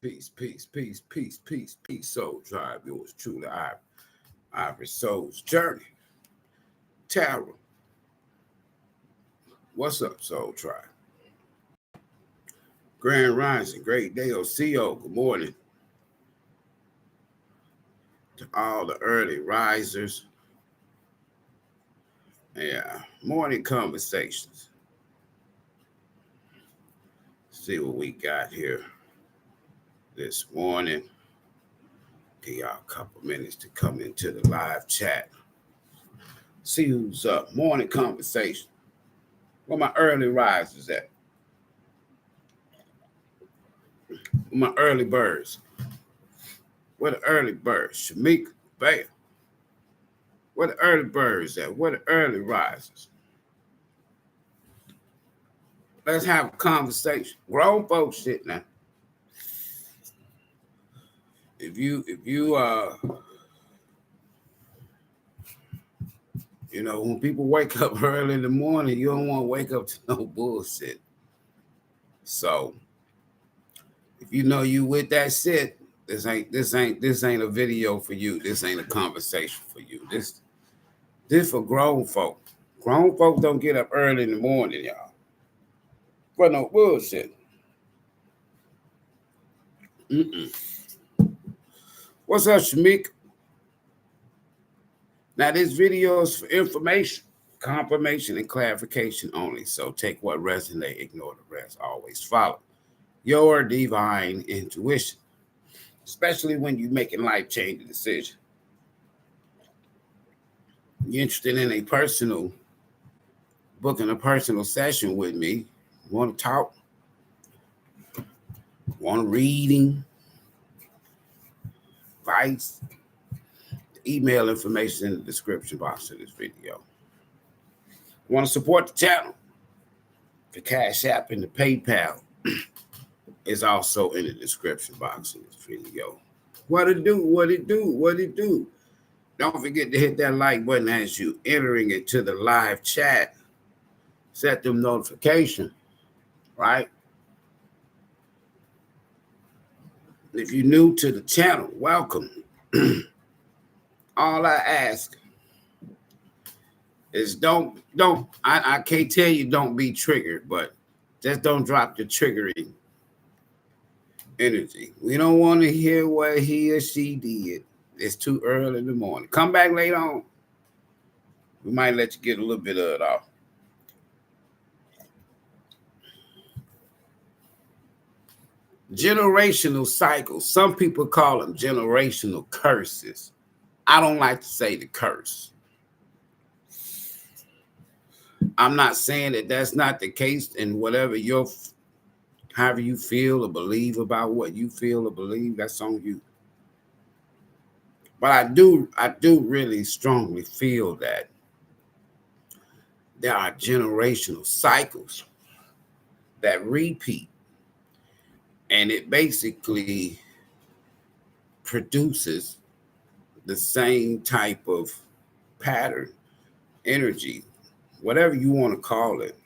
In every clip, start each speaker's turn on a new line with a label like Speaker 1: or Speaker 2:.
Speaker 1: Peace, Soul Tribe. Yours truly, Ivory Soul's Journey. Tara. What's up, Soul Tribe? Grand Rising, great day, OCO. Good morning to all the early risers. Yeah, morning conversations. See what we got here this morning. Give y'all a couple minutes to come into the live chat. See who's up. Morning conversation. Where my early risers at? My early birds. Where the early birds? Shamika, Bam. Where the early birds at? Where the early risers? Let's have a conversation. Grown folks shit now. If you when people wake up early in the morning, you don't want to wake up to no bullshit. So if you know you with that shit, this ain't a video for you. This ain't a conversation for you. This for grown folk. Grown folk don't get up early in the morning, y'all. For no bullshit. What's up, Shamik? Now, this video is for information, confirmation, and clarification only. So take what resonates, ignore the rest. Always follow your divine intuition, especially when you're making life-changing decisions. You're interested in booking a personal session with me, want to talk, want a reading, advice, email information in the description box of this video. Want to support the channel? The Cashapp and the PayPal is also in the description box of this video. What it do? Don't forget to hit that like button as you entering into the live chat. Set them notifications, right? If you're new to the channel, welcome. All I ask is I can't tell you don't be triggered, but just don't drop the triggering energy. We don't want to hear what he or she did. It's too early in the morning. Come back later on. We might let you get a little bit of it off. Generational cycles. Some people call them generational curses. I don't like to say the curse. I'm not saying that that's not the case, and however you feel or believe about what you feel or believe, that's on you. But I do really strongly feel that there are generational cycles that repeat, and it basically produces the same type of pattern, energy, whatever you want to call it.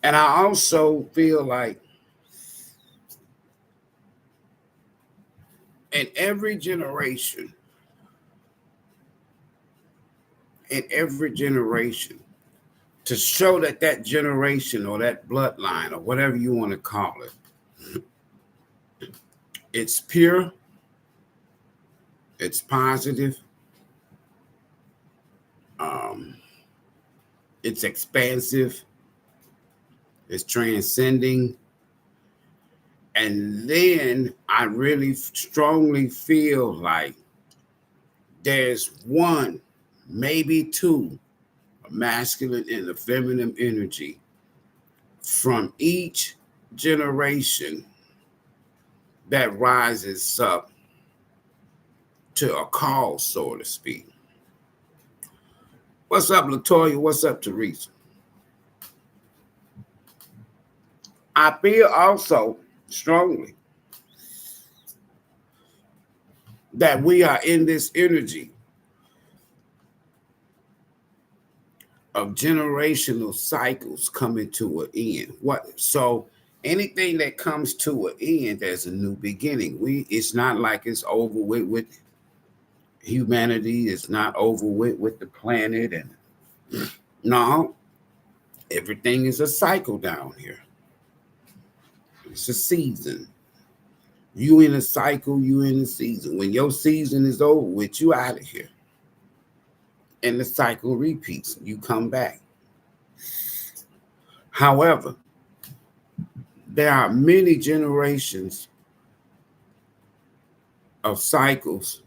Speaker 1: And I also feel like in every generation, to show that generation or that bloodline or whatever you want to call it, it's pure, it's positive, it's expansive, it's transcending. And then I really strongly feel like there's one, maybe two, a masculine and a feminine energy from each generation that rises up to a call, so to speak. What's up, Latoya? What's up, Teresa? I feel also strongly that we are in this energy of generational cycles coming to an end. So anything that comes to an end, there's a new beginning. It's not like it's over with humanity. It's not over with the planet. And no, everything is a cycle down here. It's a season. You in a cycle, you in a season. When your season is over with, you out of here. And the cycle repeats. You come back. However, there are many generations of cycles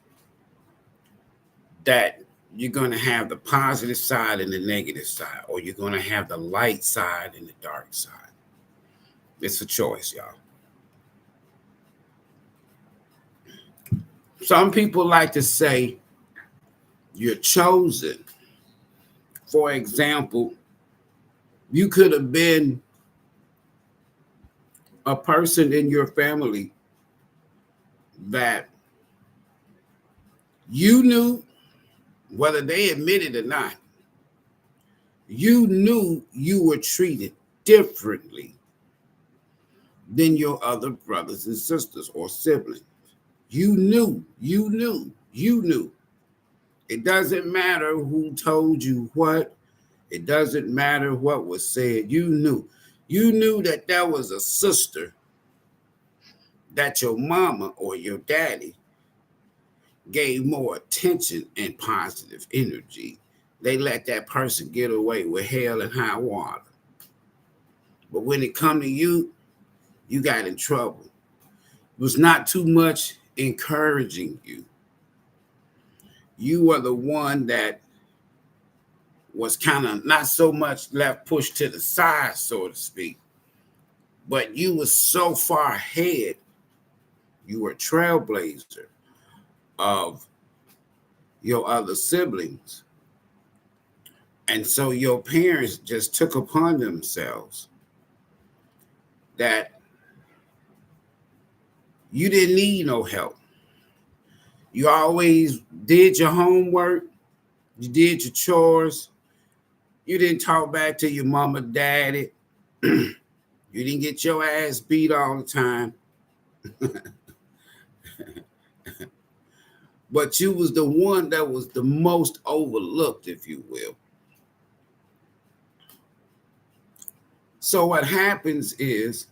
Speaker 1: that you're going to have the positive side and the negative side, or you're going to have the light side and the dark side. It's a choice, y'all. Some people like to say you're chosen. For example, you could have been a person in your family that you knew, whether they admit it or not, you knew you were treated differently than your other brothers and sisters or siblings. You knew. It doesn't matter who told you what. It doesn't matter what was said. You knew. You knew that there was a sister that your mama or your daddy gave more attention and positive energy. They let that person get away with hell and high water. But when it come to you, you got in trouble. It was not too much encouraging you. You were the one that was kind of not so much left pushed to the side, so to speak, but you were so far ahead. You were a trailblazer of your other siblings. And so your parents just took upon themselves that you didn't need no help. You always did your homework. You did your chores. You didn't talk back to your mama, daddy. You didn't get your ass beat all the time. But you was the one that was the most overlooked, if you will. So what happens is,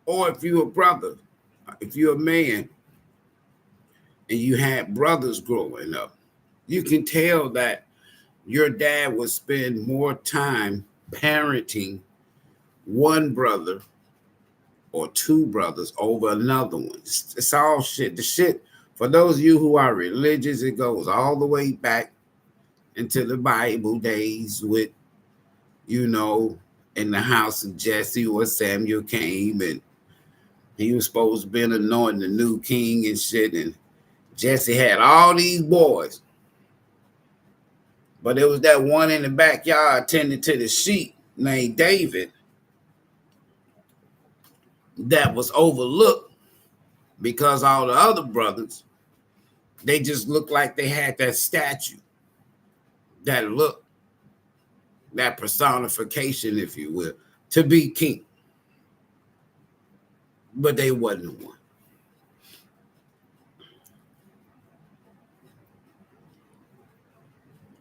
Speaker 1: or if you're a brother, if you're a man, and you had brothers growing up, you can tell that your dad would spend more time parenting one brother or two brothers over another one. It's all shit. The shit, for those of you who are religious, it goes all the way back into the Bible days with, you know, in the house of Jesse where Samuel came and he was supposed to be anointing the new king and shit. And Jesse had all these boys. But there was that one in the backyard tending to the sheep named David that was overlooked because all the other brothers, they just looked like they had that statue, that look, that personification, if you will, to be king. But they wasn't the one.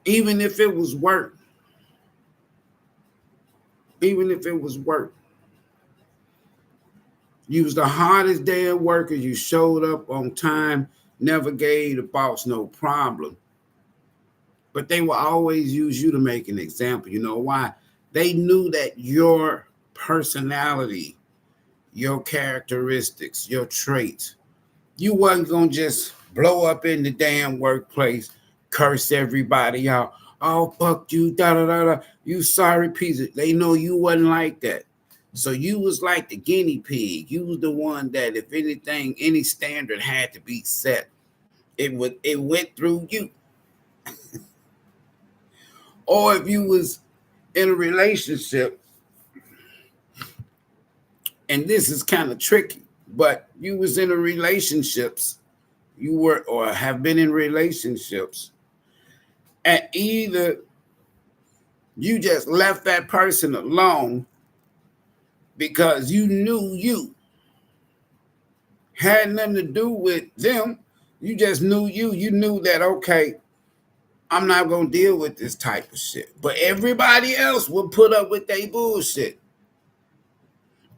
Speaker 1: Even if it was work, you was the hardest damn worker. You showed up on time, never gave the boss no problem. But they will always use you to make an example. You know why? They knew that your personality, your characteristics, your traits, you wasn't going to just blow up in the damn workplace, curse everybody out. Oh, fuck you, da-da-da-da. You sorry piece of... They know you wasn't like that. So you was like the guinea pig. You was the one that if anything, any standard had to be set, it went through you. Or if you was in a relationship, and this is kind of tricky, but you was in a relationships, you were or have been in relationships, and either you just left that person alone because you knew you had nothing to do with them. You just knew you. You knew that, okay, I'm not going to deal with this type of shit. But everybody else will put up with their bullshit.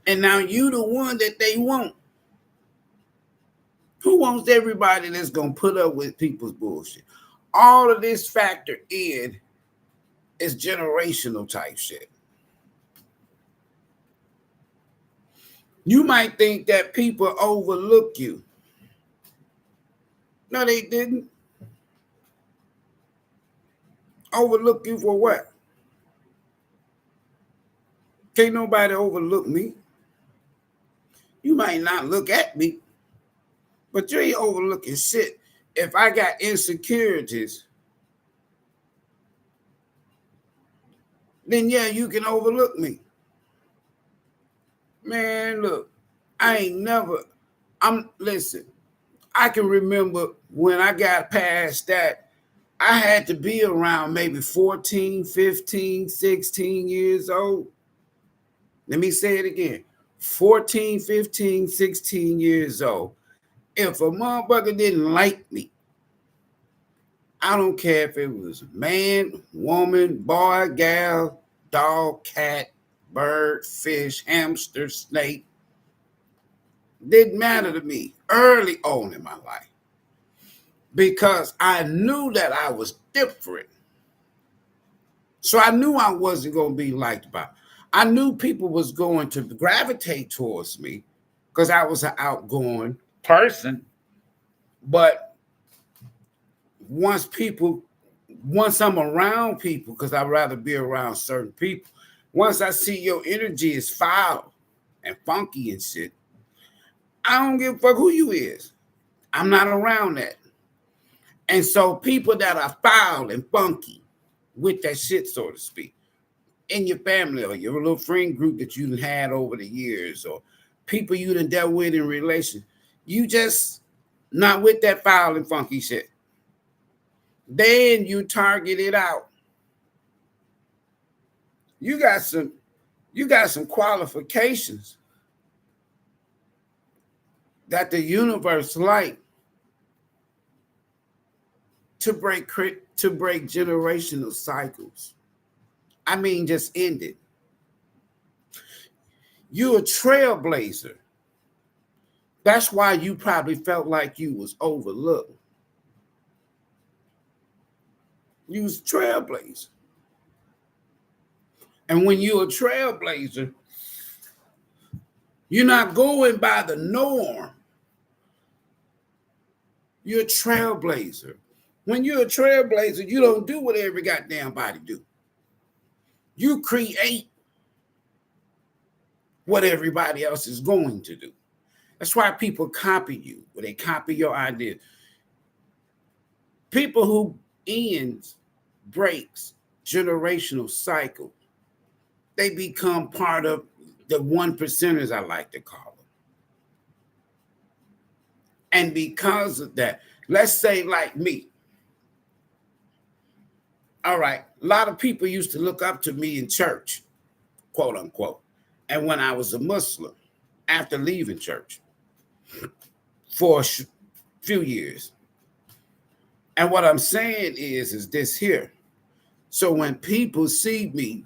Speaker 1: And now you the one that they want. Who wants everybody that's going to put up with people's bullshit? All of this factor in is generational type shit. You might think that people overlook you. No, they didn't. Overlook you for what? Can't nobody overlook me. You might not look at me, but you ain't overlooking shit. If I got insecurities, then yeah, you can overlook me. Man, look, listen, I can remember when I got past that, I had to be around maybe 14, 15, 16 years old. Let me say it again. 14, 15, 16 years old. If a motherfucker didn't like me, I don't care if it was man, woman, boy, gal, dog, cat, bird, fish, hamster, snake. Didn't matter to me early on in my life because I knew that I was different. So I knew I wasn't going to be liked by. I knew people was going to gravitate towards me because I was an outgoing person. But once I'm around people, because I'd rather be around certain people, once I see your energy is foul and funky and shit, I don't give a fuck who you is. I'm not around that. And so people that are foul and funky with that shit, so to speak, in your family or your little friend group that you had over the years or people you done dealt with in relation, you just not with that foul and funky shit. Then you target it out. You got some qualifications that the universe like to break generational cycles. I mean, just end it. You're a trailblazer. That's why you probably felt like you was overlooked. You was a trailblazer. And when you're a trailblazer, you're not going by the norm. You're a trailblazer. When you're a trailblazer, you don't do what every goddamn body do. You create what everybody else is going to do. That's why people copy you, or they copy your ideas. People who breaks generational cycle, they become part of the 1%ers, I like to call them. And because of that, let's say like me. All right, a lot of people used to look up to me in church, quote unquote. And when I was a Muslim, after leaving church for a few years. And what I'm saying is this here. So when people see me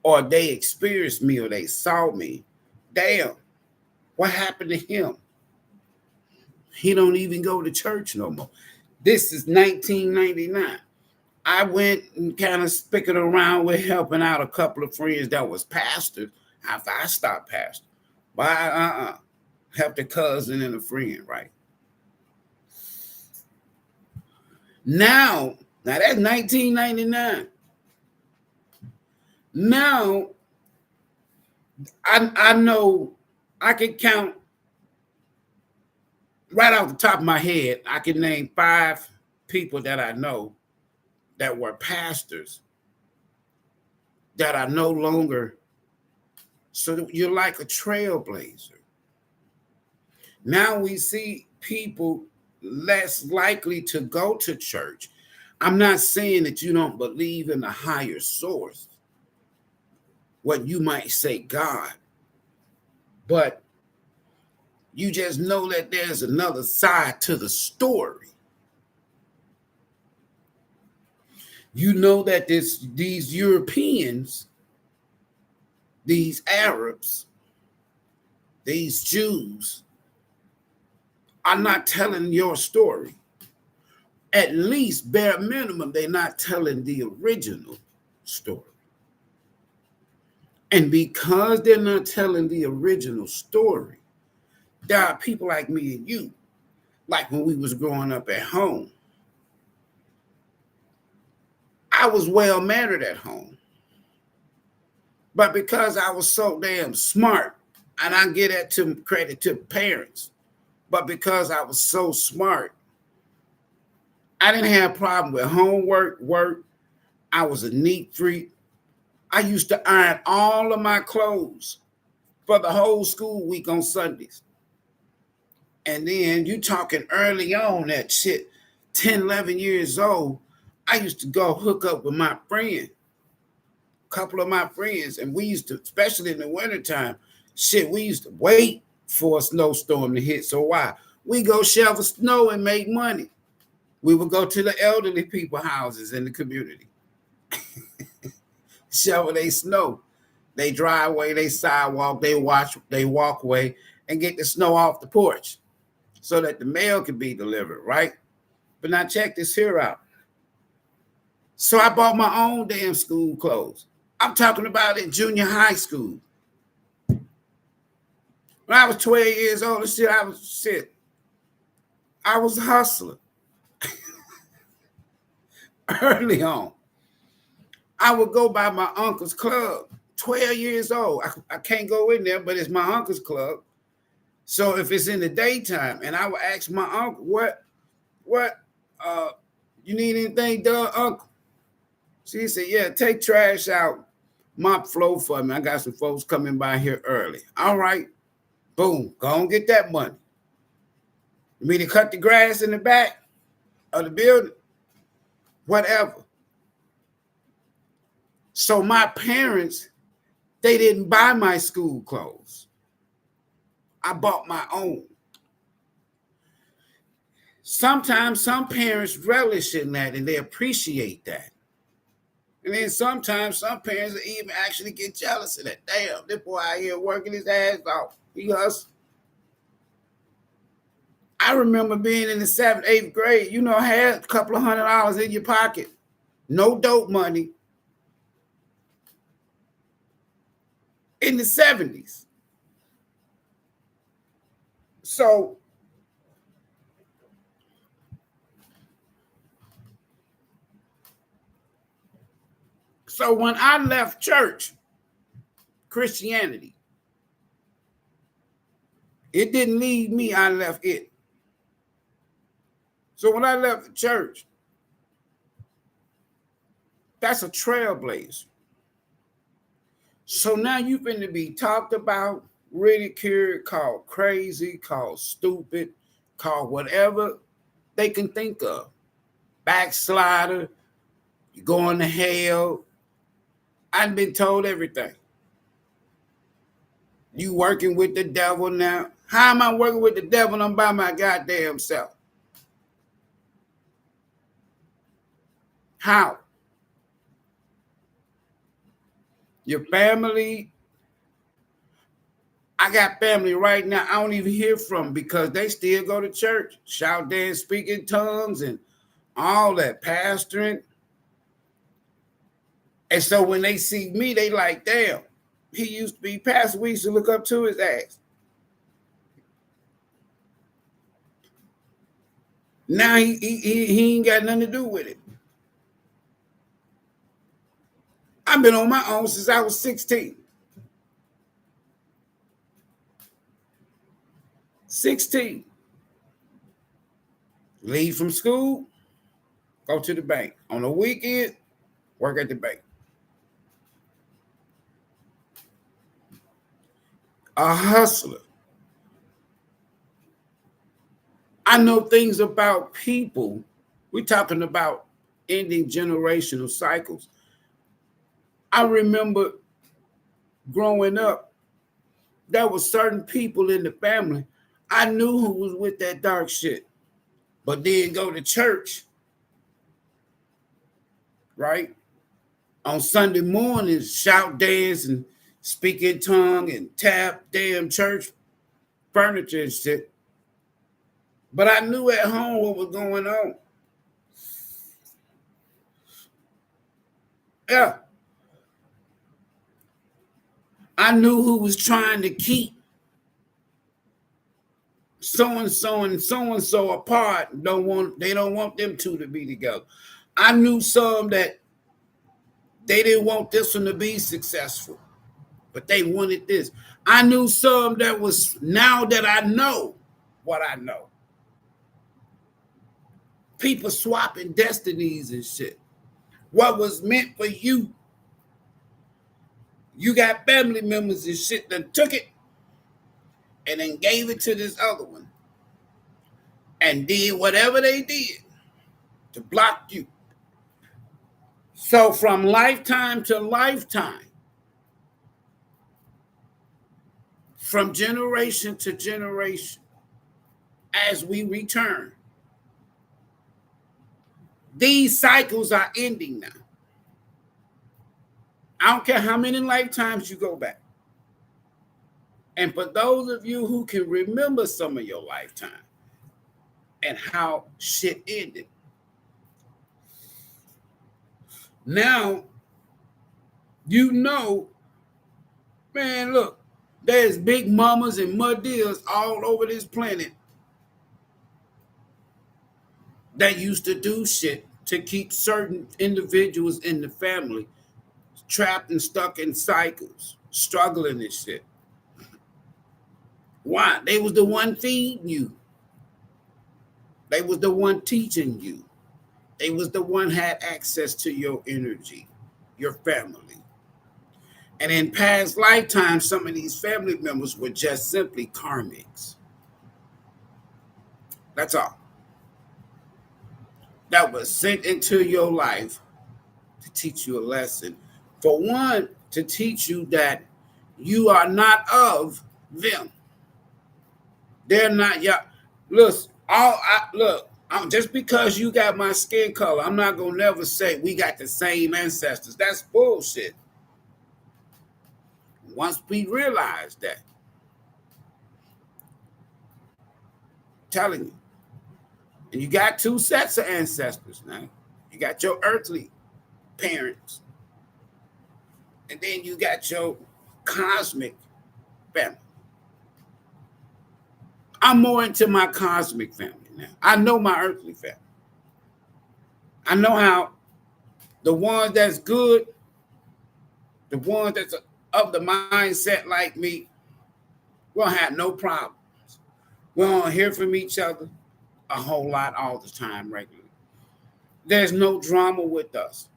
Speaker 1: or they experience me or they saw me, damn, what happened to him? He don't even go to church no more. This is 1999. I went and kind of spicking around with helping out a couple of friends that was pastors after I stopped pastoring. But I helped a cousin and a friend, right? Now that's 1999. Now I know I can count right off the top of my head. I can name 5 people that I know that were pastors that are no longer. So you're like a trailblazer. Now we see people less likely to go to church. I'm not saying that you don't believe in a higher source, what you might say God, But you just know that there's another side to the story. You know that these Europeans, these Arabs, these Jews are not telling your story. At least, bare minimum, they're not telling the original story. And because they're not telling the original story, there are people like me and you, like when we was growing up at home. I was well mannered at home. But because I was so damn smart, and I give that to credit to parents, but because I was so smart, I didn't have a problem with homework, work. I was a neat freak. I used to iron all of my clothes for the whole school week on Sundays. And then you talking early on that shit, 10, 11 years old, I used to go hook up with my friend, a couple of my friends, and we used to, especially in the wintertime, shit, we used to wait for a snowstorm to hit. So why? We go shovel snow and make money. We would go to the elderly people houses in the community. Shovel they snow, they driveway, they sidewalk, they walkway, and get the snow off the porch so that the mail could be delivered, right? But now check this here out. So I bought my own damn school clothes. I'm talking about in junior high school. When I was 12 years old, I was a hustler. Early on, I would go by my uncle's club. 12 years old. I can't go in there, but it's my uncle's club. So if it's in the daytime, and I would ask my uncle, what, you need anything done, uncle? So he said, yeah, take trash out, mop floor for me. I got some folks coming by here early. All right, boom, go and get that money. You mean to cut the grass in the back of the building? Whatever. So my parents, they didn't buy my school clothes. I bought my own. Sometimes some parents relish in that and they appreciate that. And then sometimes some parents even actually get jealous of that. Damn, this boy out here working his ass off. He hustles. I remember being in the 7th, 8th grade, had a couple of $100 in your pocket. No dope money. In the 70s. So when I left church, Christianity, it didn't leave me, I left it. So when I left the church, that's a trailblazer. So now you're going to be talked about, ridiculed, called crazy, called stupid, called whatever they can think of. Backslider, you're going to hell. I've been told everything. You working with the devil now. How am I working with the devil and I'm by my goddamn self? How? Your family, I got family right now I don't even hear from because they still go to church, shout, dance, speak in tongues, and all that, pastoring. And so when they see me, they like, damn, he used to be pastor. We used to look up to his ass. Now he ain't got nothing to do with it. I've been on my own since I was 16. 16. Leave from school, go to the bank. On the weekend, work at the bank. A hustler. I know things about people. We're talking about ending generational cycles. I remember growing up, there were certain people in the family I knew who was with that dark shit, but then go to church, right? On Sunday mornings, shout, dance, and speak in tongue and tap damn church furniture and shit. But I knew at home what was going on. Yeah. I knew who was trying to keep so and so apart. They don't want them two to be together. I knew some that they didn't want this one to be successful, but they wanted this. I knew some that was, now that I know what I know, people swapping destinies and shit. What was meant for you, you got family members and shit that took it and then gave it to this other one and did whatever they did to block you. So from lifetime to lifetime, from generation to generation, as we return, these cycles are ending now. I don't care how many lifetimes you go back. And for those of you who can remember some of your lifetime and how shit ended, now you know, man, look, there's big mamas and muddeers all over this planet that used to do shit to keep certain individuals in the family trapped and stuck in cycles, struggling and shit. Why? They was the one feeding you. They was the one teaching you. They was the one had access to your energy, your family. And in past lifetimes, some of these family members were just simply karmics. That's all. That was sent into your life to teach you a lesson. For one, to teach you that you are not of them. They're not your. Look, just because you got my skin color, I'm not gonna never say we got the same ancestors. That's bullshit. Once we realize that, I'm telling you, and you got two sets of ancestors now. You got your earthly parents, and then you got your cosmic family. I'm more into my cosmic family now. I know my earthly family. I know how the ones that's good, the ones that's of the mindset like me, we'll have no problems. We don't hear from each other a whole lot all the time regularly. There's no drama with us.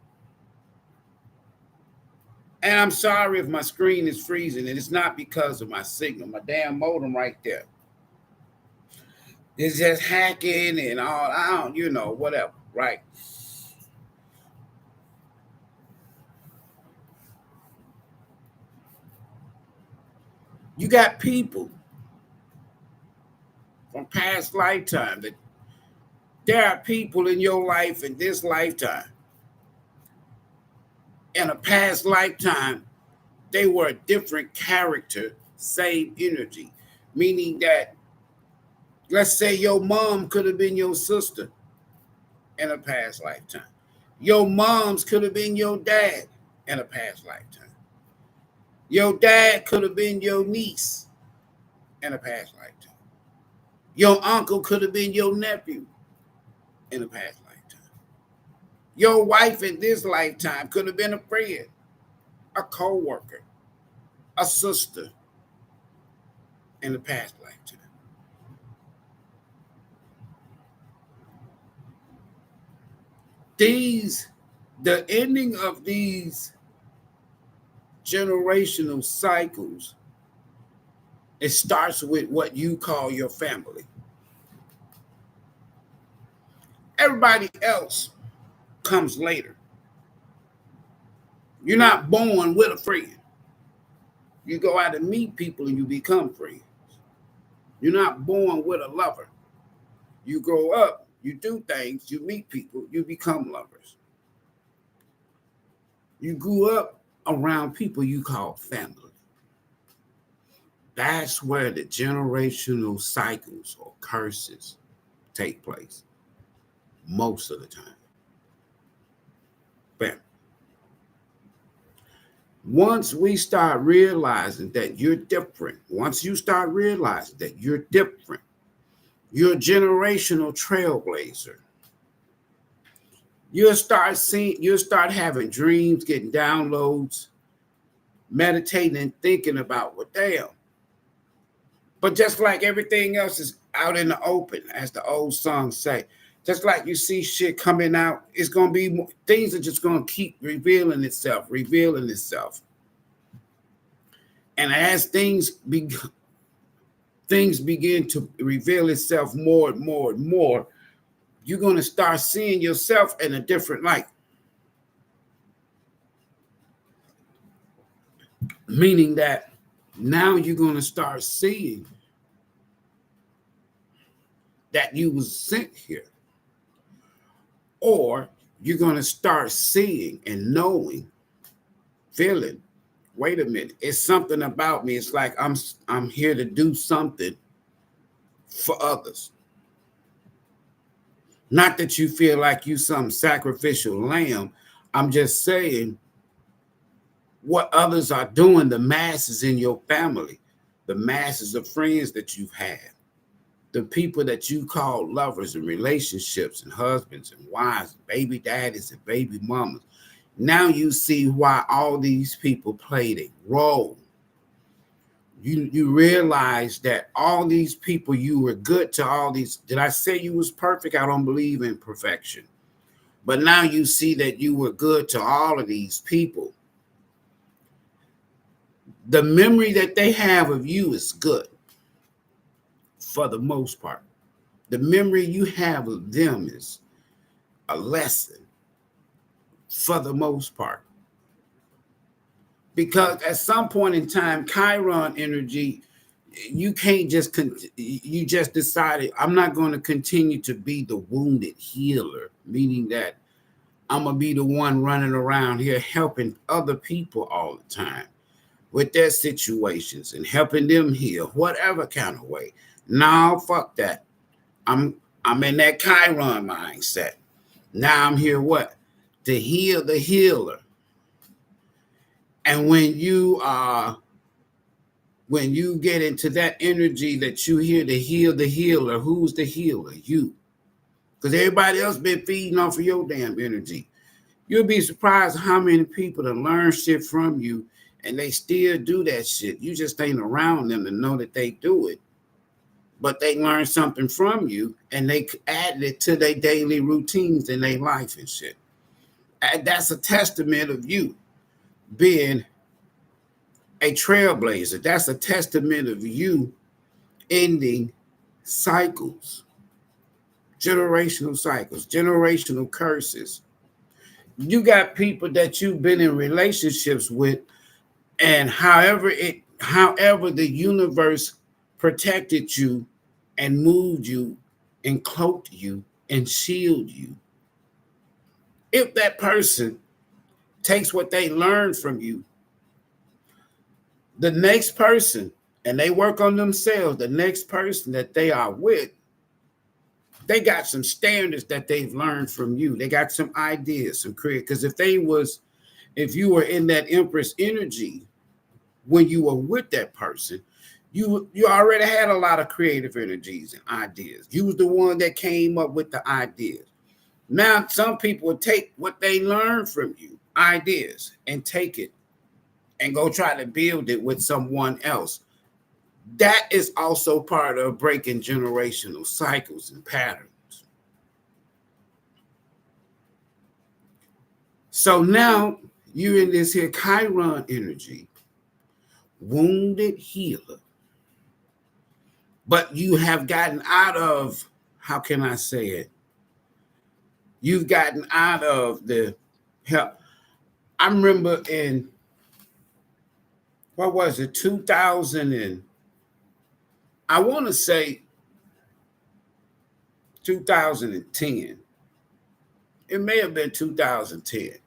Speaker 1: And I'm sorry if my screen is freezing, and it's not because of my signal. My damn modem right there. It's just hacking and all, I don't, whatever, right? You got people from past lifetime that there are people in your life in this lifetime. In a past lifetime, they were a different character, same energy. Meaning that, let's say your mom could have been your sister in a past lifetime. Your moms could have been your dad in a past lifetime. Your dad could have been your niece in a past lifetime. Your uncle could have been your nephew in a past lifetime. Your wife in this lifetime could have been a friend, a co-worker, a sister in the past lifetime. The ending of these generational cycles, it starts with what you call your family. Everybody else comes later. You're not born with a friend. You go out and meet people and you become friends. You're not born with a lover. You grow up, you do things, you meet people, you become lovers. You grew up around people you call family. That's where the generational cycles or curses take place most of the time. Family. Once we start realizing that you're different, once you start realizing that you're different, you're a generational trailblazer. You'll start having dreams, getting downloads, meditating and thinking about, well, damn. But just like everything else is out in the open, as the old songs say, just like you see shit coming out, it's going to be more, things are just going to keep revealing itself. And as things begin to reveal itself more and more and more, you're going to start seeing yourself in a different light. Meaning that now you're going to start seeing that you was sent here. Or you're going to start seeing and knowing, feeling, wait a minute, it's something about me. It's like I'm here to do something for others. Not that you feel like you some sacrificial lamb. I'm just saying what others are doing, the masses in your family, the masses of friends that you've had, the people that you call lovers and relationships and husbands and wives, and baby daddies and baby mamas. Now you see why all these people played a role. You realize that all these people, you were good to all these. Did I say you was perfect? I don't believe in perfection. But now you see that you were good to all of these people. The memory that they have of you is good for the most part. The memory you have of them is a lesson for the most part. Because at some point in time, Chiron energy, you can't just, you just decided, I'm not going to continue to be the wounded healer, meaning that I'm going to be the one running around here helping other people all the time with their situations and helping them heal, whatever kind of way. No, fuck that. I'm in that Chiron mindset. Now I'm here what? To heal the healer. And when you get into that energy that you here to heal the healer, who's the healer? You. Because everybody else been feeding off of your damn energy. You'll be surprised how many people that learn shit from you and they still do that shit. You just ain't around them to know that they do it. But they learn something from you and they add it to their daily routines in their life and shit. And that's a testament of you being a trailblazer. That's a testament of you ending cycles, generational curses. You got people that you've been in relationships with, and however the universe protected you and moved you and cloaked you and shielded you. If that person takes what they learned from you, the next person, and they work on themselves, the next person that they are with, they got some standards that they've learned from you. They got some ideas, some creative. Because if you were in that Empress energy when you were with that person, you already had a lot of creative energies and ideas. You was the one that came up with the ideas. Now, some people would take what they learned from you, ideas, and take it and go try to build it with someone else. That is also part of breaking generational cycles and patterns. So now you're in this here Chiron energy, wounded healer. But you have gotten out of, how can I say it? You've gotten out of the help. I remember what was it, 2000 and I want to say 2010. It may have been 2010,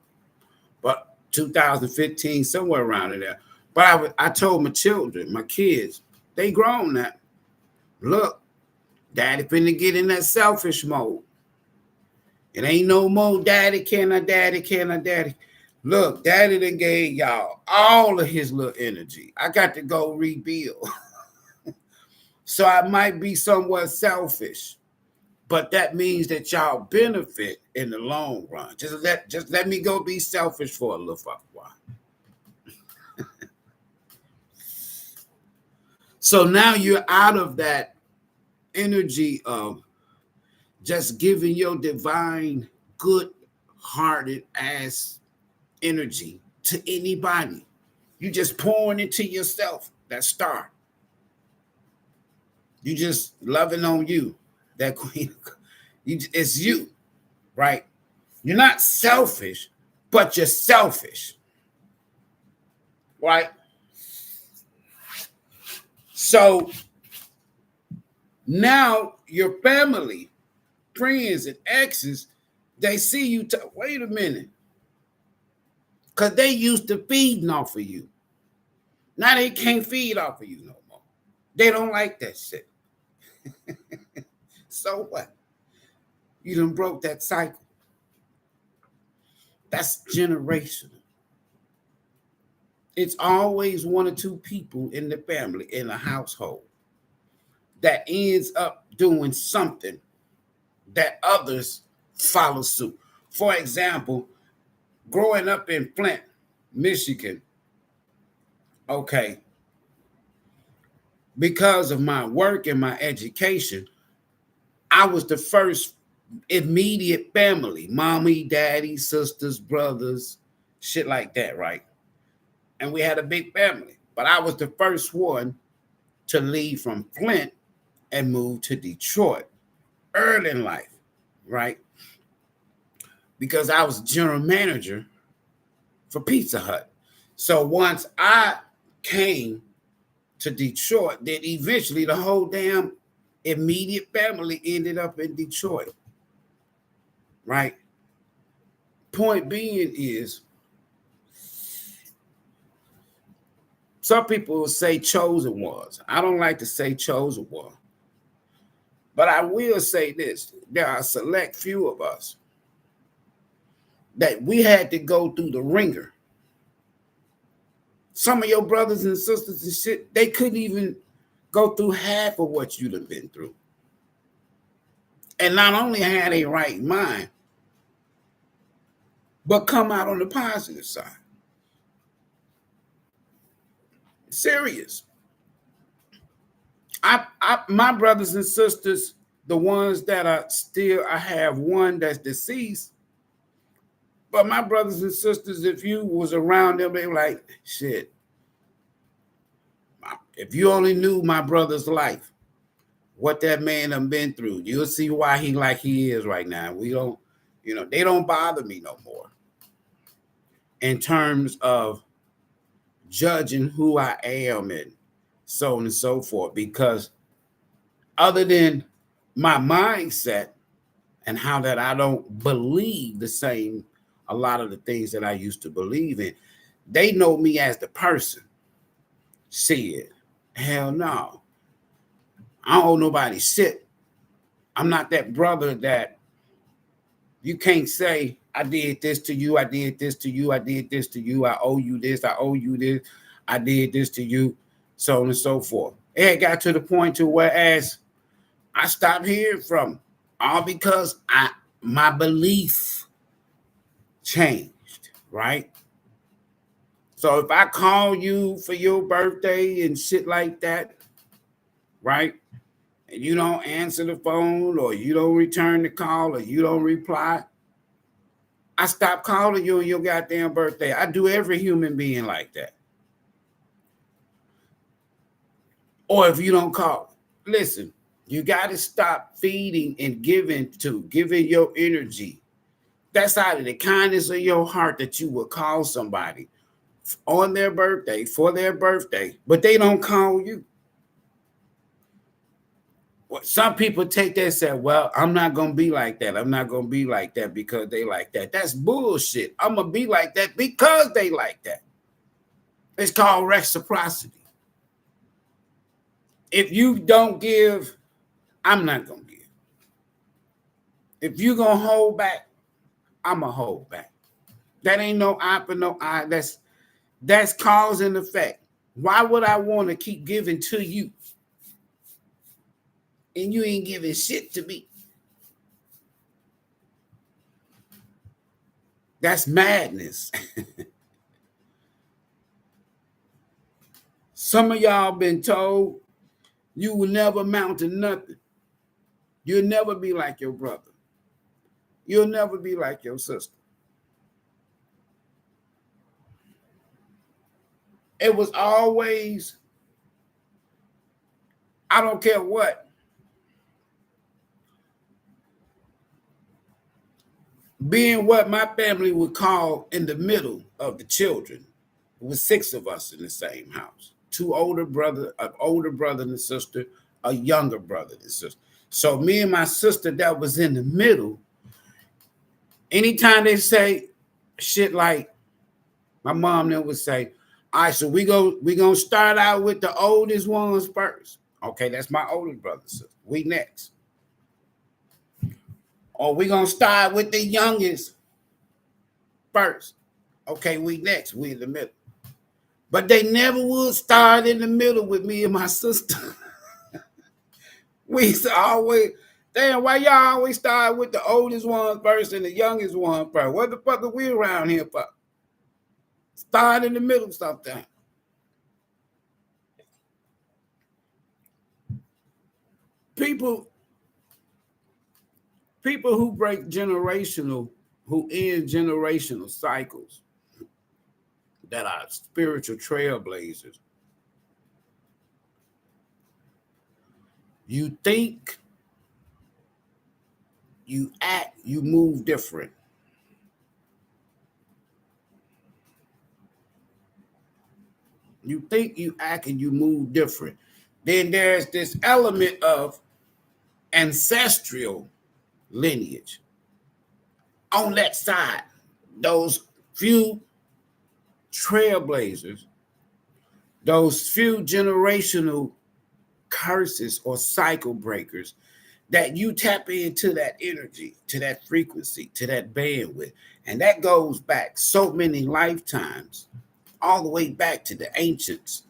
Speaker 1: but 2015, somewhere around in there. But I told my children, my kids, they grown now. Look, daddy finna get in that selfish mode. It ain't no more daddy, can I, daddy, can I, daddy. Look, daddy done gave y'all all of his little energy. I got to go rebuild. So I might be somewhat selfish, but that means that y'all benefit in the long run. Just let me go be selfish for a little while. So now you're out of that energy of just giving your divine, good-hearted ass energy to anybody. You just pouring into yourself, that star. You just loving on you, that queen. It's you, right? You're not selfish, but you're selfish, right? So now your family, friends, and exes, they see you. Wait a minute. Because they used to feeding off of you. Now they can't feed off of you no more. They don't like that shit. So what? You done broke that cycle. That's generational. It's always one or two people in the family, in a household, that ends up doing something that others follow suit. For example, growing up in Flint, Michigan, okay, because of my work and my education, I was the first immediate family, mommy, daddy, sisters, brothers, shit like that, right? And we had a big family, but I was the first one to leave from Flint and move to Detroit early in life, right? Because I was general manager for Pizza Hut. So once I came to Detroit, then eventually the whole damn immediate family ended up in Detroit, right? Point being is, some people will say chosen ones. I don't like to say chosen one. But I will say this. There are a select few of us that we had to go through the ringer. Some of your brothers and sisters and shit, they couldn't even go through half of what you'd have been through. And not only had a right mind, but come out on the positive side. Serious. My brothers and sisters, the ones that are still, I have one that's deceased, but my brothers and sisters, if you was around them, they were like, shit, if you only knew my brother's life, what that man done been through, you'll see why he like he is right now. We don't, they don't bother me no more in terms of judging who I am and so on and so forth, because other than my mindset and how that I don't believe the same, a lot of the things that I used to believe in, they know me as the person. See it. Hell no. I don't owe nobody shit. I'm not that brother that you can't say, I did this to you, I did this to you, I did this to you, I owe you this, I owe you this, I did this to you, so on and so forth. It got to the point to whereas I stopped hearing from them, all because my belief changed, right? So if I call you for your birthday and shit like that, right, and you don't answer the phone or you don't return the call or you don't reply, I stop calling you on your goddamn birthday. I do every human being like that. Or if you don't call, listen, you got to stop feeding and giving your energy. That's out of the kindness of your heart that you will call somebody on their birthday, for their birthday, but they don't call you. Well, some people take that and say, well, I'm not going to be like that. I'm not going to be like that because they like that. That's bullshit. I'm going to be like that because they like that. It's called reciprocity. If you don't give, I'm not going to give. If you're going to hold back, I'm going to hold back. That ain't no eye for no eye. That's cause and effect. Why would I want to keep giving to you and you ain't giving shit to me? That's madness. Some of y'all been told you will never amount to nothing. You'll never be like your brother. You'll never be like your sister. It was always, I don't care what. Being what my family would call in the middle of the children. It was 6 of us in the same house. 2 older brother, an older brother and a sister, a younger brother and sister. So me and my sister that was in the middle, anytime they say shit like, my mom then would say, all right, so we gonna start out with the oldest ones first. Okay, that's my oldest brother and sister. We next. Or we gonna start with the youngest first. Okay, we next. We in the middle. But they never would start in the middle with me and my sister. We used to always, damn, why y'all always start with the oldest one first and the youngest one first? What the fuck are we around here for? Start in the middle sometimes. People who break generational, who end generational cycles that are spiritual trailblazers. You think, you act, you move different. You think, you act, and you move different. Then there's this element of ancestral lineage. On that side, those few trailblazers, those few generational curses or cycle breakers that you tap into that energy, to that frequency, to that bandwidth. And that goes back so many lifetimes, all the way back to the ancients.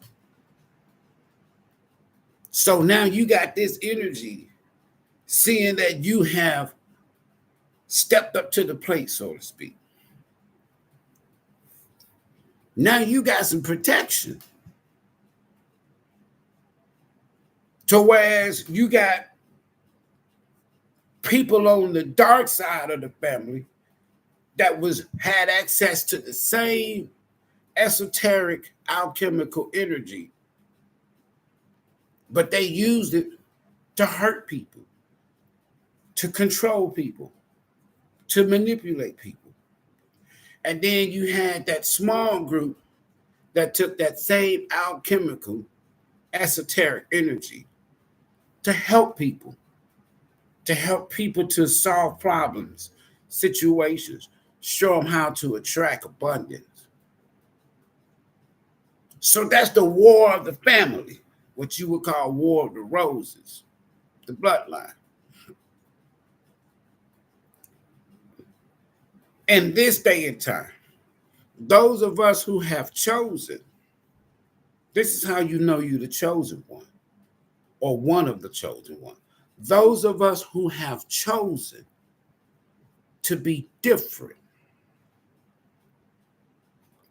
Speaker 1: So now you got this energy, seeing that you have stepped up to the plate, so to speak. Now you got some protection. So whereas you got people on the dark side of the family that had access to the same esoteric alchemical energy, but they used it to hurt people, to control people, to manipulate people. And then you had that small group that took that same alchemical esoteric energy to help people to solve problems, situations, show them how to attract abundance. So that's the war of the family, what you would call war of the roses, the bloodline. In this day and time, those of us who have chosen, this is how you know you're the chosen one or one of the chosen one. Those of us who have chosen to be different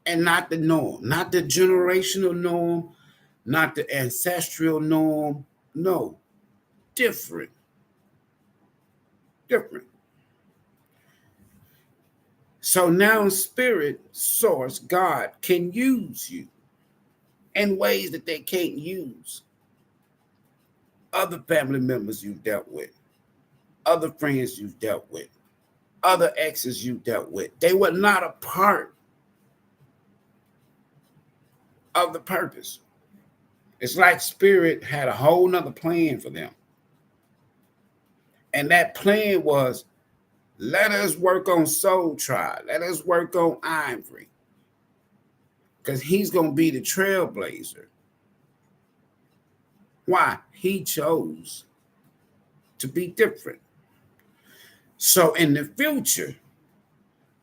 Speaker 1: and not the norm, not the generational norm, not the ancestral norm. No, different. Different. So now spirit, source, God can use you in ways that they can't use other family members you've dealt with, other friends you've dealt with, other exes you dealt with. They were not a part of the purpose. It's like spirit had a whole nother plan for them. And that plan was, let us work on Soul Tribe. Let us work on Ivory. Because he's going to be the trailblazer. Why? He chose to be different. So in the future,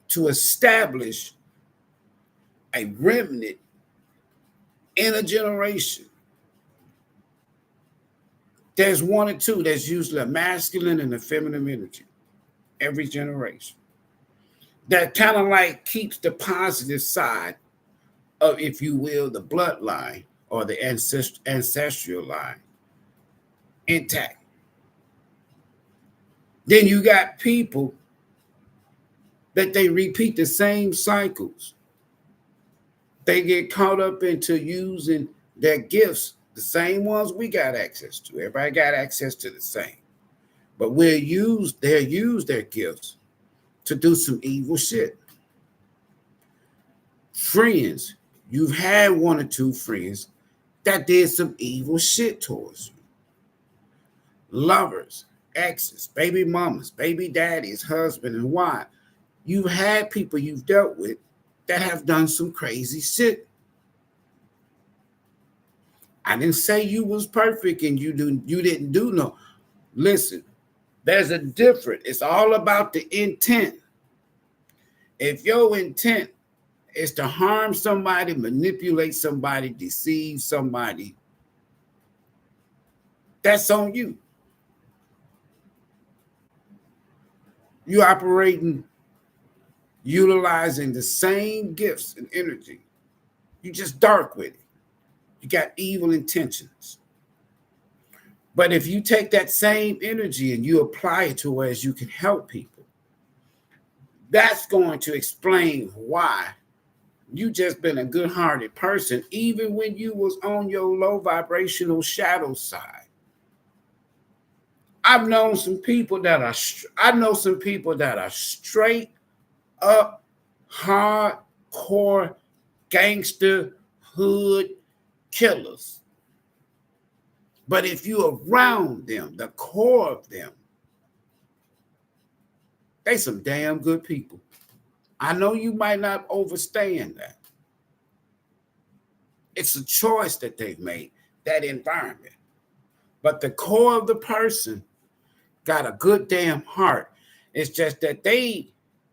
Speaker 1: to establish a remnant in a generation, there's one or two that's usually a masculine and a feminine energy every generation. That kind of like keeps the positive side of, if you will, the bloodline or the ancestral line intact. Then you got people that they repeat the same cycles. They get caught up into using their gifts, the same ones we got access to. Everybody got access to the same. But they'll use their gifts to do some evil shit. Friends, you've had one or two friends that did some evil shit towards you. Lovers, exes, baby mamas, baby daddies, husband and wife. You've had people you've dealt with that have done some crazy shit. I didn't say you was perfect and you didn't do no. Listen, there's a difference. It's all about the intent. If your intent is to harm somebody, manipulate somebody, deceive somebody, that's on you. You operating, utilizing the same gifts and energy. You just dark with it. You got evil intentions. But if you take that same energy and you apply it to where you can help people, that's going to explain why you just been a good-hearted person, even when you was on your low vibrational shadow side. I know some people that are straight up hardcore gangster hood killers. But if you're around them, the core of them, they some damn good people. I know you might not understand that. It's a choice that they've made, that environment. But the core of the person got a good damn heart. It's just that they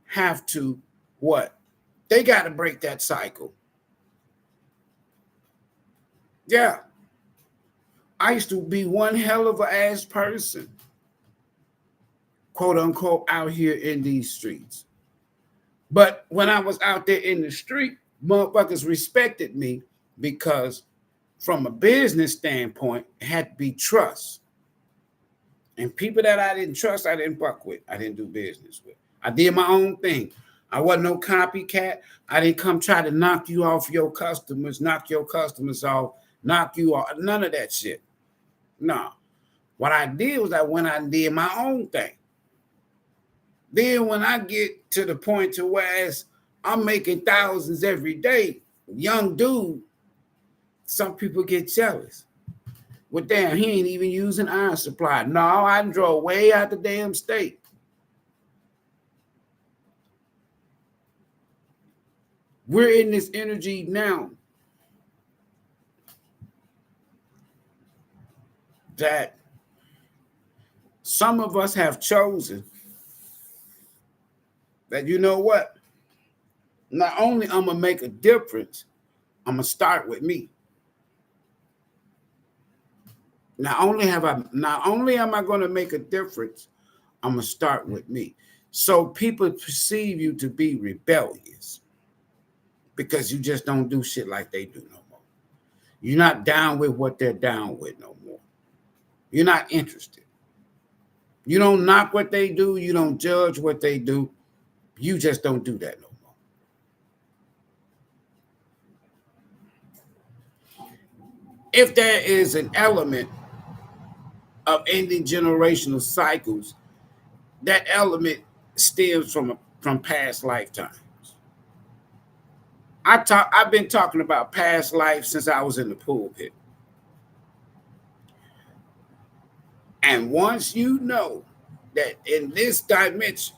Speaker 1: have to, what? They got to break that cycle. Yeah. I used to be one hell of an ass person, quote unquote, out here in these streets. But when I was out there in the street, motherfuckers respected me because from a business standpoint, it had to be trust. And people that I didn't trust, I didn't fuck with. I didn't do business with. I did my own thing. I wasn't no copycat. I didn't come try to knock you off your customers, knock your customers off, knock you off. None of that shit. No. What I did was I went out and did my own thing. Then when I get to the point to where I'm making thousands every day, young dude, some people get jealous. Well, damn, he ain't even using iron supply. No, I drove way out the damn state. We're in this energy now that some of us have chosen that, you know what? Not only I'm going to make a difference, I'm going to start with me. Not only am I going to make a difference, I'm going to start with me. So people perceive you to be rebellious because you just don't do shit like they do no more. You're not down with what they're down with no more. You're not interested. You don't knock what they do. You don't judge what they do. You just don't do that no more. If there is an element of ending generational cycles, that element stems from past lifetimes. I've been talking about past life since I was in the pulpit. And once you know that in this dimension,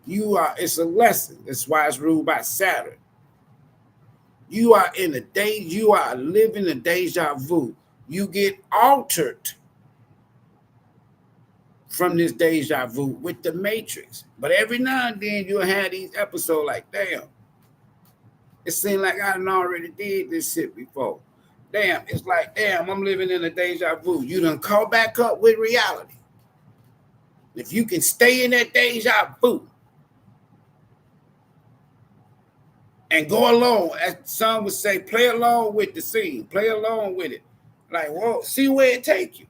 Speaker 1: it's a lesson. That's why it's ruled by Saturn. You are in a day, you are living a deja vu. You get altered from this deja vu with the Matrix. But every now and then you'll have these episodes like, damn, it seemed like I already did this shit before. Damn, it's like, damn, I'm living in a deja vu. You done call back up with reality. If you can stay in that deja vu and go along, as some would say, play along with the scene, play along with it. Like, well, see where it take you.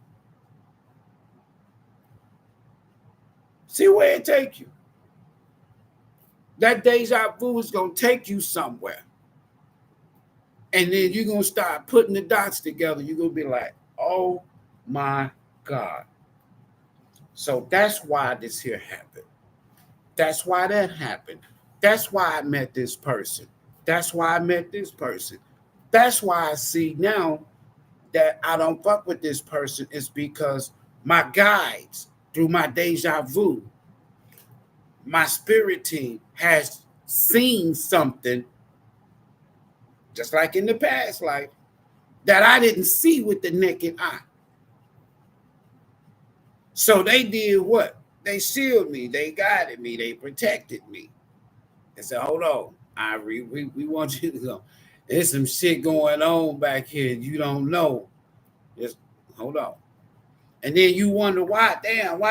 Speaker 1: See where it take you. That deja vu is going to take you somewhere. And then you're going to start putting the dots together. You're going to be like, oh my God. So that's why this here happened. That's why that happened. That's why I met this person. That's why I met this person. That's why I see now that I don't fuck with this person is because my guides, through my deja vu, my spirit team has seen something, just like in the past life, that I didn't see with the naked eye. So they did what? They shielded me, they guided me, they protected me. They said, hold on, Ivory, we want you to go. There's some shit going on back here. You don't know. Just hold on. And then you wonder why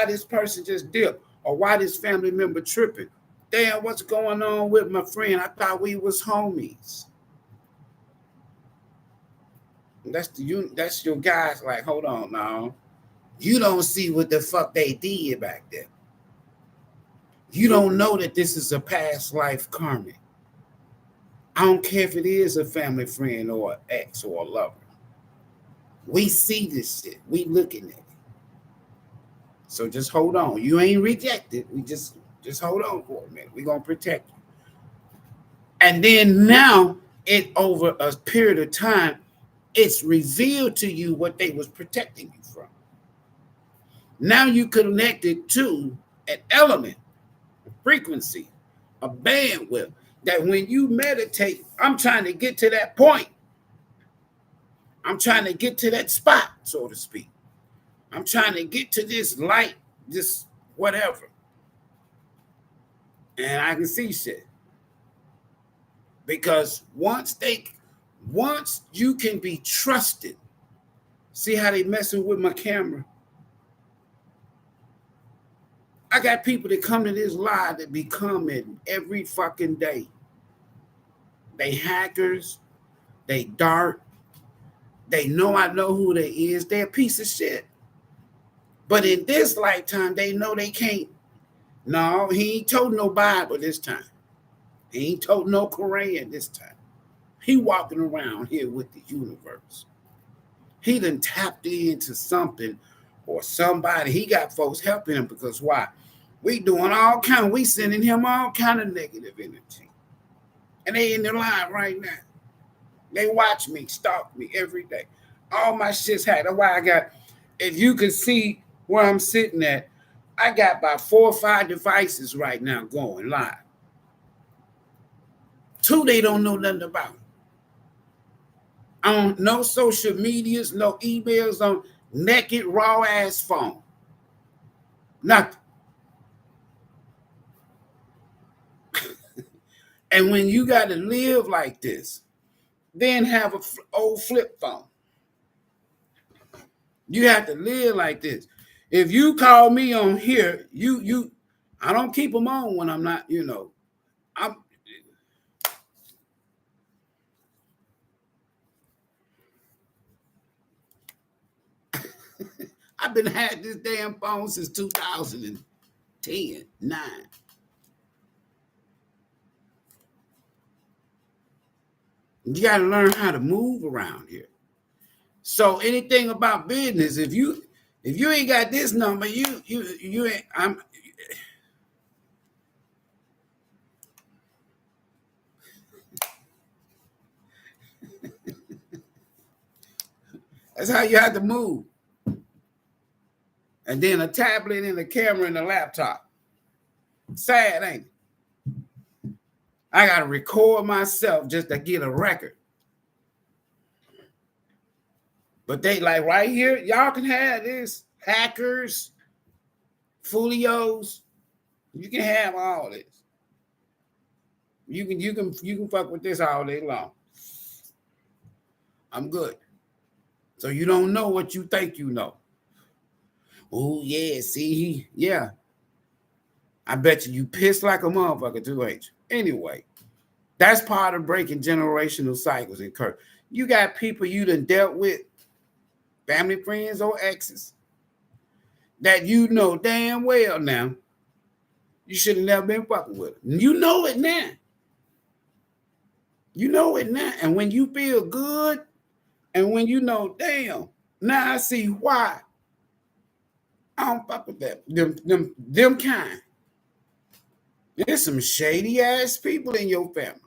Speaker 1: this person just dipped, or why this family member tripping. Damn, what's going on with my friend? I thought we was homies. That's your guys like, hold on now. You don't see what the fuck they did back there. You don't know that this is a past life karma. I don't care if it is a family friend or an ex or a lover. We see this shit. We looking at it. So just hold on. You ain't rejected. We just hold on for a minute. We're going to protect you. And then now, over a period of time, it's revealed to you what they was protecting you from. Now you connected to an element, a frequency, a bandwidth, that when you meditate, I'm trying to get to that point. I'm trying to get to that spot, so to speak. I'm trying to get to this light, this whatever. And I can see shit. Because once you can be trusted, see how they messing with my camera? I got people that come to this live that be coming every fucking day. They hackers, they dark, they know I know who they is, they're a piece of shit. But in this lifetime, they know they can't. No, he ain't told no Bible this time. He ain't told no Quran this time. He walking around here with the universe. He done tapped into something or somebody. He got folks helping him because why? We doing we sending him all kind of negative energy. And they in their line right now. They watch me, stalk me every day. All my shit's hacked. That's why I got, if you can see where I'm sitting at, I got about 4 or 5 devices right now going live. 2 they don't know nothing about. On no social medias, no emails, on naked, raw ass phone. Nothing. And when you got to live like this, then have an old flip phone. You have to live like this. If you call me on here, I don't keep them on when I'm not, I've been had this damn phone since 2010, 9. You got to learn how to move around here. So anything about business, if you ain't got this number, you ain't. That's how you have to move. And then a tablet and a camera and a laptop. Sad, ain't it? I got to record myself just to get a record. But they like right here, y'all can have this. Hackers, folios, you can have all this. You can fuck with this all day long. I'm good. So you don't know what you think you know. Oh yeah, see, yeah. I bet you pissed like a motherfucker too, ain't you? Anyway, that's part of breaking generational cycles and curse. You got people you done dealt with, family, friends, or exes, that you know damn well now you should have never been fucking with them. You know it now. You know it now. And when you feel good, and when you know, damn, now I see why I don't fuck with them kind. There's some shady ass people in your family.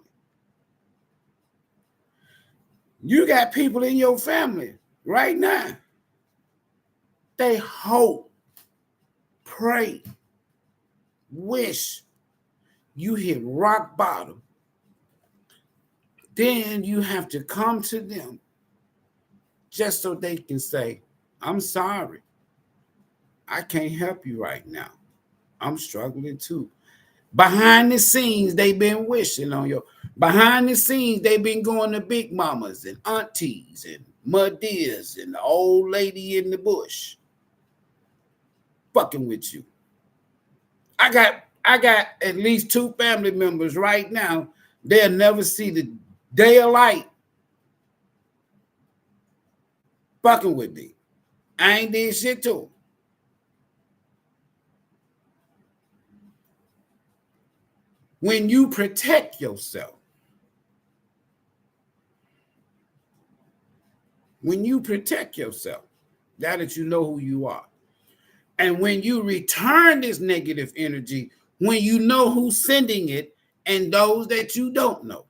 Speaker 1: You got people in your family right now. They hope, pray, wish you hit rock bottom. Then you have to come to them just so they can say, I'm sorry. I can't help you right now. I'm struggling too. Behind the scenes, they've been wishing on you. Behind the scenes, they've been going to big mamas and aunties and muddies and the old lady in the bush fucking with you. I got at least 2 family members right now. They'll never see the day of light fucking with me. I ain't did shit to them. When you protect yourself, that you know who you are. And when you return this negative energy, when you know who's sending it and those that you don't know.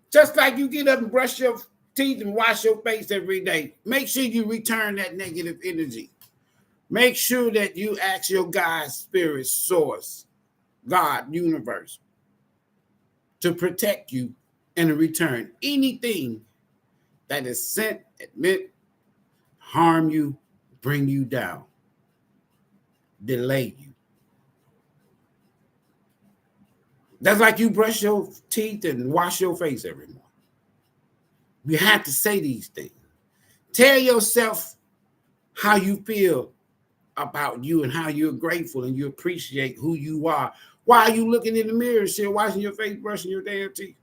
Speaker 1: Just like you get up and brush your teeth and wash your face every day, make sure you return that negative energy. Make sure that you ask your God, spirit, source, God, universe, to protect you and to return anything that is sent, meant, harm you, bring you down, delay you. That's like you brush your teeth and wash your face every morning. You have to say these things. Tell yourself how you feel about you and how you're grateful and you appreciate who you are. Why are you looking in the mirror, still washing your face, brushing your damn teeth?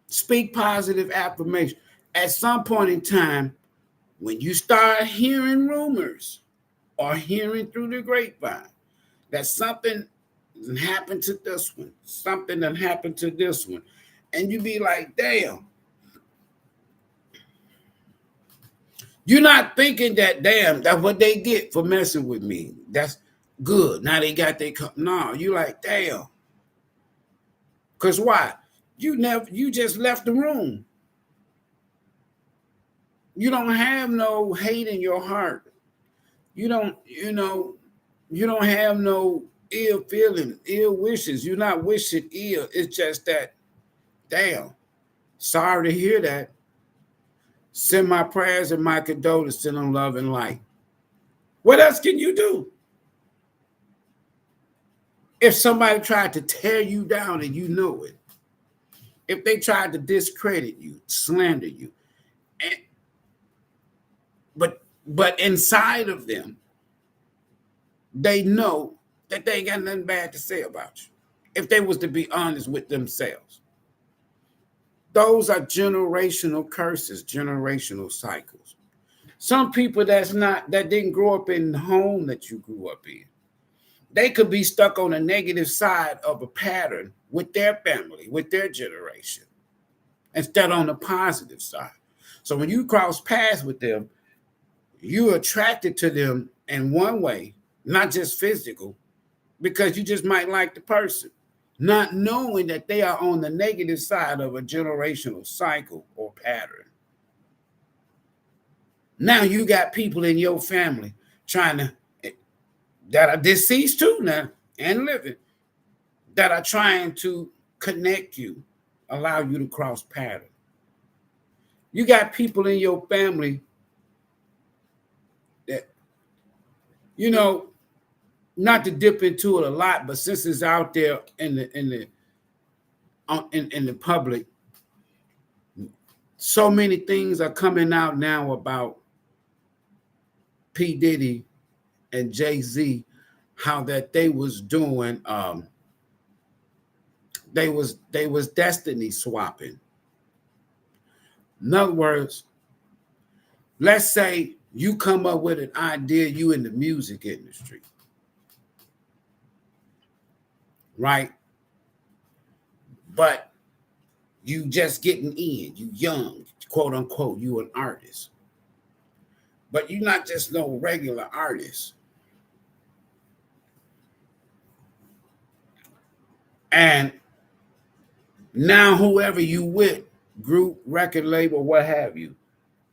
Speaker 1: Speak positive affirmation. At some point in time, when you start hearing rumors or hearing through the grapevine that something happened to this one, something that happened to this one, and you be like, damn. You're not thinking that, damn, that's what they get for messing with me. That's good. Now they got their no, you like, damn. Because why? You just left the room. You don't have no hate in your heart. You don't have no ill feeling, ill wishes. You're not wishing ill. It's just that, damn, sorry to hear that. Send my prayers and my condolences, send them love and light. What else can you do? If somebody tried to tear you down and you know it, if they tried to discredit you, slander you, but inside of them, they know that they ain't got nothing bad to say about you. If they was to be honest with themselves. Those are generational curses, generational cycles. Some people that didn't grow up in the home that you grew up in, they could be stuck on the negative side of a pattern with their family, with their generation, instead on the positive side. So when you cross paths with them, you're attracted to them in one way, not just physical, because you just might like the person. not knowing that they are on the negative side of a generational cycle or pattern. Now you got people in your family that are deceased too now and living, that are trying to connect you, allow you to cross pattern. You got people in your family that, not to dip into it a lot, but since it's out there in the public, so many things are coming out now about P. Diddy and Jay-Z, how that they was doing, they was destiny swapping. In other words, let's say you come up with an idea, you in the music industry, right? But you just getting in, you young, quote unquote, you an artist. But you're not just no regular artist. And now whoever you with, group, record label, what have you,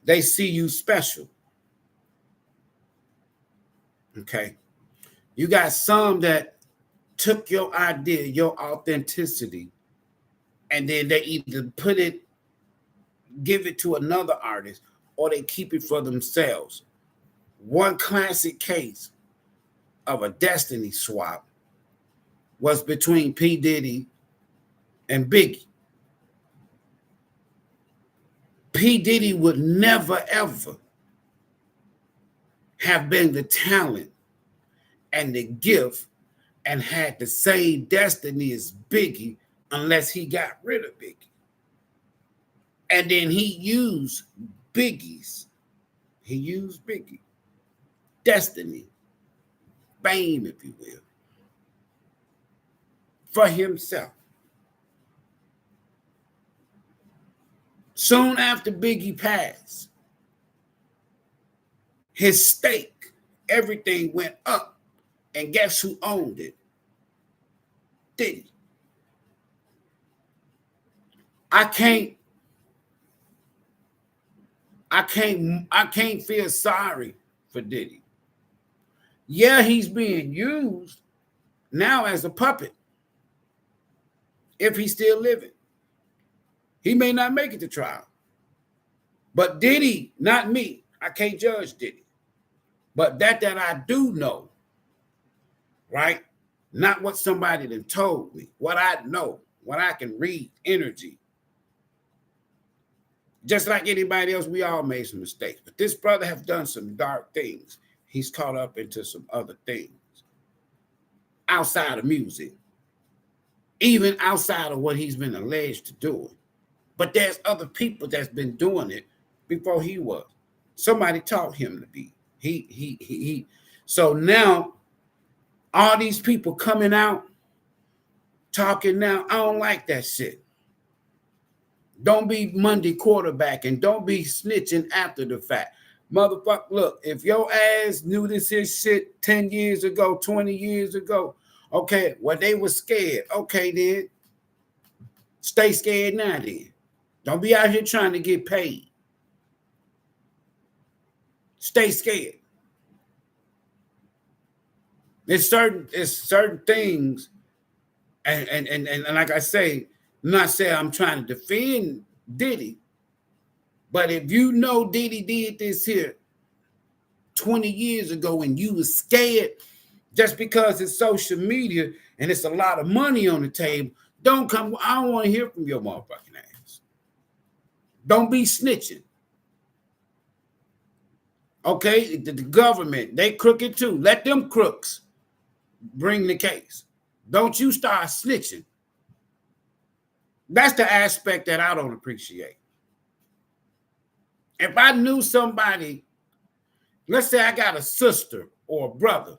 Speaker 1: they see you special. Okay. You got some that took your idea, your authenticity, and then they either give it to another artist, or they keep it for themselves. One classic case of a destiny swap was between P. Diddy and Biggie. P. Diddy would never, ever have been the talent and the gift and had the same destiny as Biggie unless he got rid of Biggie. And then he used Biggie, destiny, fame, if you will, for himself. Soon after Biggie passed, his stake, everything went up. And guess who owned it? Diddy. I can't feel sorry for Diddy. Yeah, he's being used now as a puppet. If he's still living, he may not make it to trial. But Diddy, not me, I can't judge Diddy. But that I do know, right? Not what somebody done told me, what I know, what I can read, energy. Just like anybody else, we all made some mistakes. But this brother have done some dark things. He's caught up into some other things outside of music, even outside of what he's been alleged to do. But there's other people that's been doing it before he was. Somebody taught him to be. He. So now, all these people coming out, talking now, I don't like that shit. Don't be Monday quarterbacking. Don't be snitching after the fact. Motherfucker, look, if your ass knew this here shit 10 years ago, 20 years ago, okay, well, they were scared. Okay, then. Stay scared now, then. Don't be out here trying to get paid. Stay scared. There's certain things, and like I say, I'm not saying I'm trying to defend Diddy, but if you know Diddy did this here 20 years ago and you was scared just because it's social media and it's a lot of money on the table, don't come. I don't want to hear from your motherfucking ass. Don't be snitching. Okay, the government, they crooked too. Let them crooks bring the case. Don't you start snitching. That's the aspect that I don't appreciate. If I knew somebody, let's say I got a sister or a brother,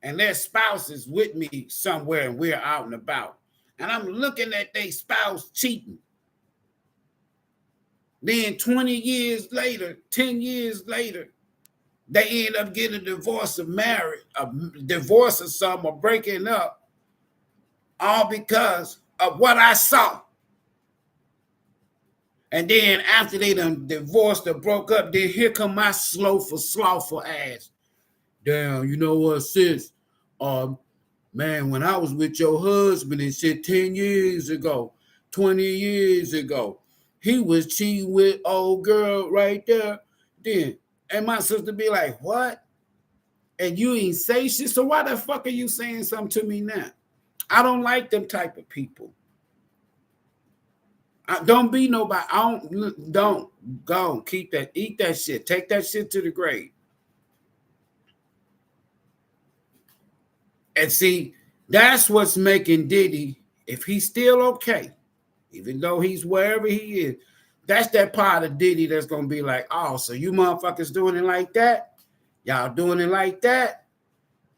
Speaker 1: and their spouse is with me somewhere and we're out and about, and I'm looking at their spouse cheating. Then 20 years later, 10 years later, they end up getting a divorce or marriage, a divorce or something, or breaking up. all because of what I saw. And then after they done divorced or broke up, then here come my slothful ass. Damn, you know what, sis? Man, when I was with your husband and shit 10 years ago, 20 years ago, he was cheating with old girl right there. Then, and my sister be like, what? And you ain't say shit, so why the fuck are you saying something to me now? I don't like them type of people. Don't be nobody. Don't go keep that, eat that shit, take that shit to the grave. And see, that's what's making Diddy, if he's still okay, even though he's wherever he is, that's that part of Diddy that's gonna be like, oh, so you motherfuckers doing it like that? Y'all doing it like that?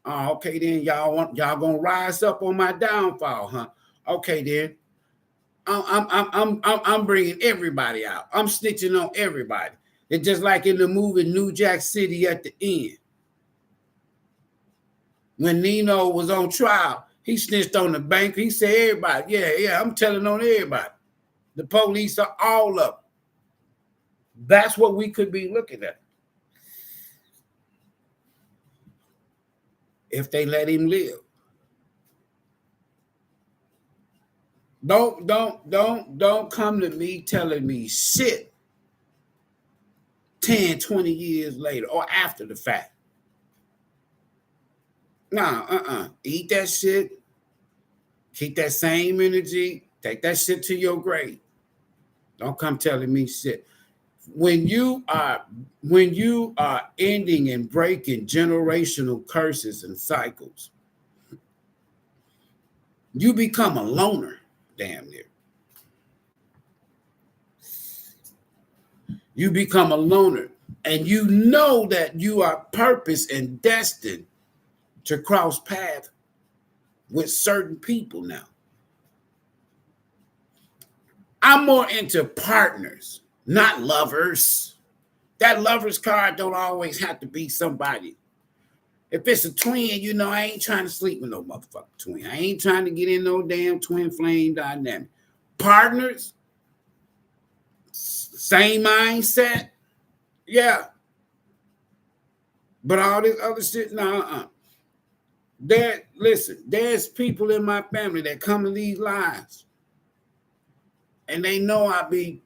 Speaker 1: Oh, okay, then y'all gonna rise up on my downfall, huh? Okay, then. I'm bringing everybody out. I'm snitching on everybody. It's just like in the movie New Jack City at the end. When Nino was on trial, he snitched on the bank. He said, everybody, yeah, I'm telling on everybody. The police are all up. That's what we could be looking at. If they let him live. Don't come to me telling me shit 10, 20 years later or after the fact. Nah, eat that shit. Keep that same energy. Take that shit to your grave. Don't come telling me shit. When you are ending and breaking generational curses and cycles, you become a loner, damn near. You become a loner, and you know that you are purposed and destined to cross paths with certain people now. I'm more into partners, not lovers. That lovers card don't always have to be somebody. If it's a twin, I ain't trying to sleep with no motherfucking twin. I ain't trying to get in no damn twin flame dynamic. Partners, same mindset, yeah. But all this other shit, Listen, there's people in my family that come to these lives and they know I be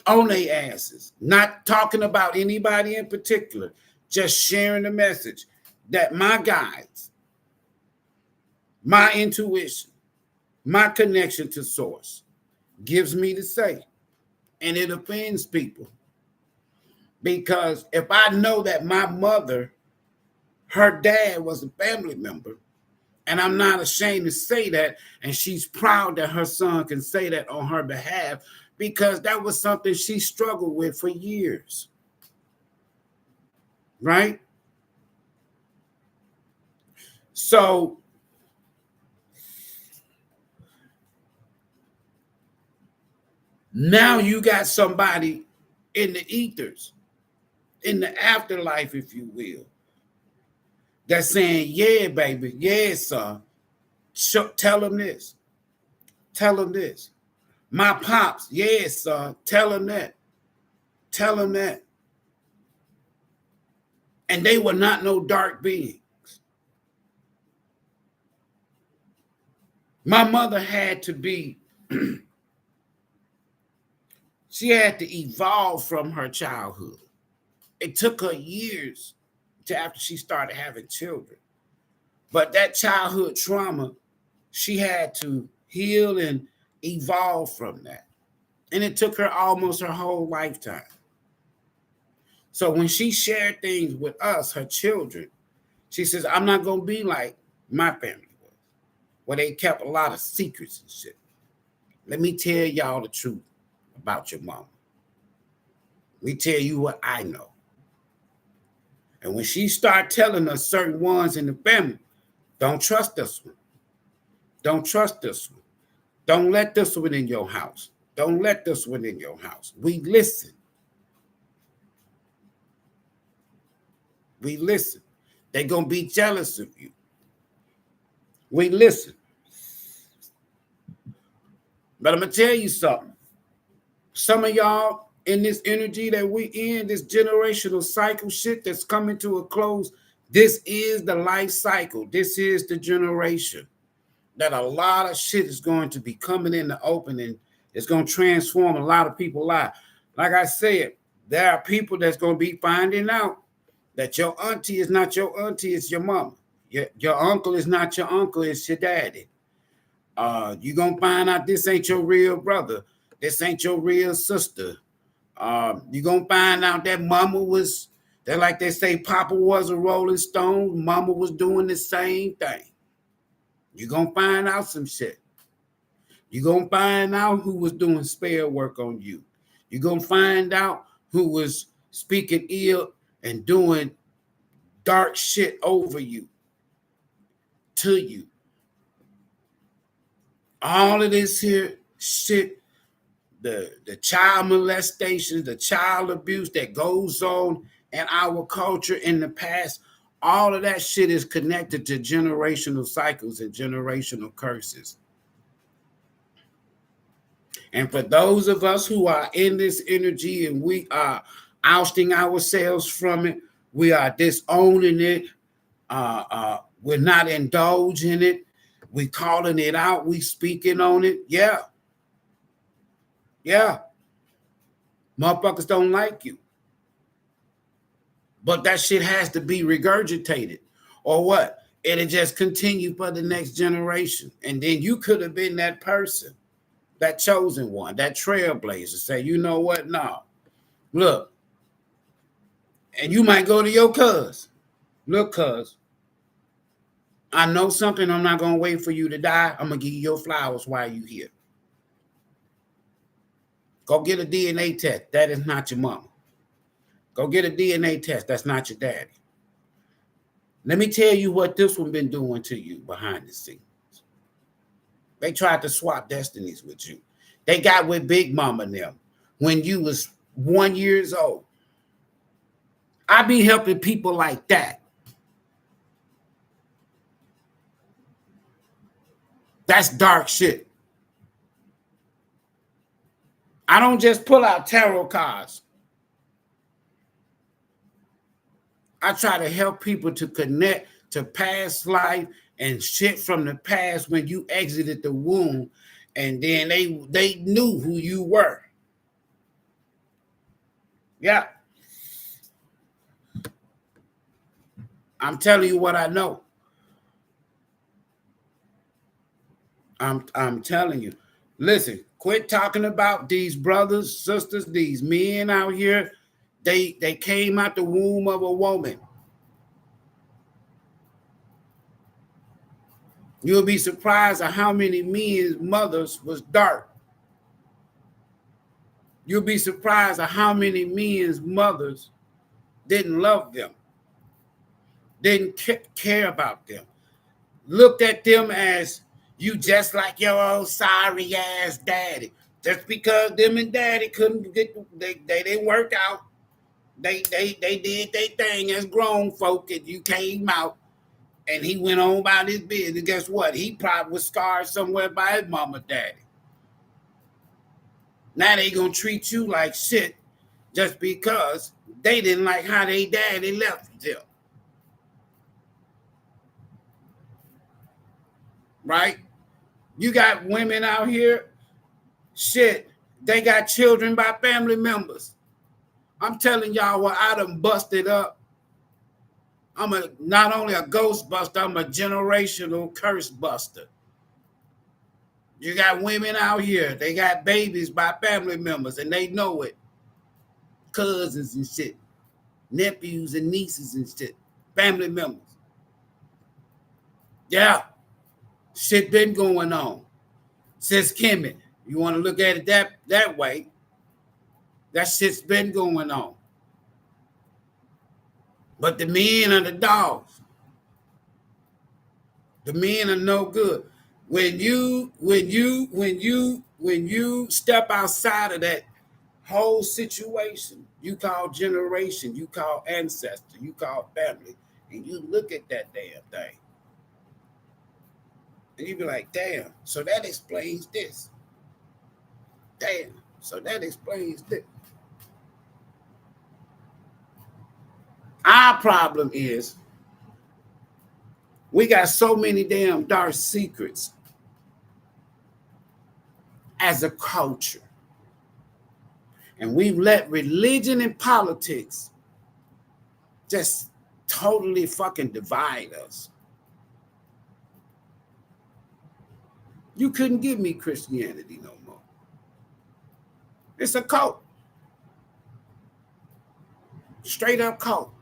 Speaker 1: on their asses, not talking about anybody in particular, just sharing the message that my guides, my intuition, my connection to source gives me to say, and it offends people. Because if I know that my mother, her dad was a family member, and I'm not ashamed to say that, and she's proud that her son can say that on her behalf, because that was something she struggled with for years. Right? So now you got somebody in the ethers, in the afterlife, if you will, that's saying, yeah, baby, yeah, son, tell them this. Tell them this. My pops, yeah, son, tell them that. Tell them that. And they were not no dark beings. My mother had to be, she had to evolve from her childhood. It took her years to after she started having children. But that childhood trauma, she had to heal and evolve from that. And it took her almost her whole lifetime. So when she shared things with us, her children, she says, I'm not going to be like my family was, where they kept a lot of secrets and shit. Let me tell y'all the truth about your mama. Let me tell you what I know. And when she started telling us certain ones in the family, don't trust this one. Don't trust this one. Don't let this one in your house. Don't let this one in your house. We listen. We listen. They're going to be jealous of you. We listen. But I'm going to tell you something. Some of y'all in this energy that we in, this generational cycle shit that's coming to a close, this is the life cycle. This is the generation that a lot of shit is going to be coming in the open, and it's going to transform a lot of people's lives. Like I said, there are people that's going to be finding out that your auntie is not your auntie, it's your mama. Your uncle is not your uncle, it's your daddy. You're going to find out this ain't your real brother. This ain't your real sister. You're going to find out that mama was, that like they say, Papa was a Rolling Stone. Mama was doing the same thing. You're going to find out some shit. You're going to find out who was doing spare work on you. You're going to find out who was speaking ill and doing dark shit over you, to you. All of this here shit, the child molestation, the child abuse that goes on in our culture in the past, all of that shit is connected to generational cycles and generational curses. And for those of us who are in this energy and we are ousting ourselves from it, we are disowning it, we're not indulging it, we calling it out, we speaking on it. Yeah. Motherfuckers don't like you. But that shit has to be regurgitated. Or what? It'll just continue for the next generation. And then you could have been that person, that chosen one, that trailblazer. Say, you know what? No. Look. And you might go to your cuz. Look, cuz, I know something. I'm not going to wait for you to die. I'm going to give you your flowers while you here. Go get a DNA test. That is not your mama. Go get a DNA test. That's not your daddy. Let me tell you what this one been doing to you behind the scenes. They tried to swap destinies with you. They got with Big Mama and them when you was 1 year old. I be helping people like that. That's dark shit. I don't just pull out tarot cards. I try to help people to connect to past life and shit from the past when you exited the womb, and then they knew who you were. Yeah. I'm telling you what I know. I'm telling you. Listen, quit talking about these brothers, sisters, these men out here. They came out the womb of a woman. You'll be surprised at how many men's mothers was dark. You'll be surprised at how many men's mothers didn't love them, didn't care about them, looked at them as you just like your old sorry ass daddy. Just because them and daddy couldn't get, they didn't work out. They did their thing as grown folk, and you came out, and he went on about his business. And guess what? He probably was scarred somewhere by his mama, daddy. Now they gonna treat you like shit just because they didn't like how they daddy left them. Right? You got women out here, shit, they got children by family members. I'm telling y'all what I done busted up. I'm not only a ghost buster, I'm a generational curse buster. You got women out here, they got babies by family members, and they know it. Cousins and shit, nephews and nieces and shit, family members. Yeah, shit been going on since Kemet. You want to look at it that way, that shit's been going on. But the men are the dogs. The men are no good. When you step outside of that whole situation, you call generation, you call ancestor, you call family, and you look at that damn thing, and you be like, damn, so that explains this. Damn. So that explains this. Our problem is we got so many damn dark secrets as a culture. And we've let religion and politics just totally fucking divide us. You couldn't give me Christianity no more. It's a cult. Straight up cult.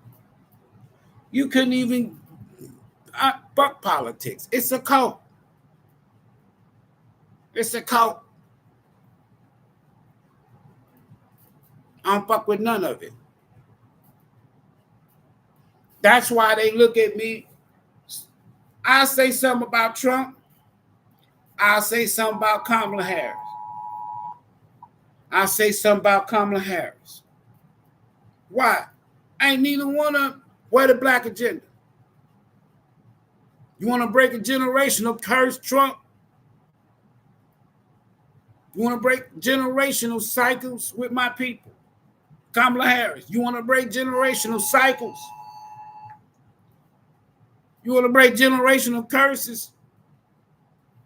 Speaker 1: You couldn't even fuck politics. It's a cult. It's a cult. I don't fuck with none of it. That's why they look at me. I say something about Trump. I'll say something about Kamala Harris. I'll say something about Kamala Harris. Why? Ain't neither one of them wear the black agenda. You want to break a generational curse, Trump? You want to break generational cycles with my people? Kamala Harris, you want to break generational cycles? You want to break generational curses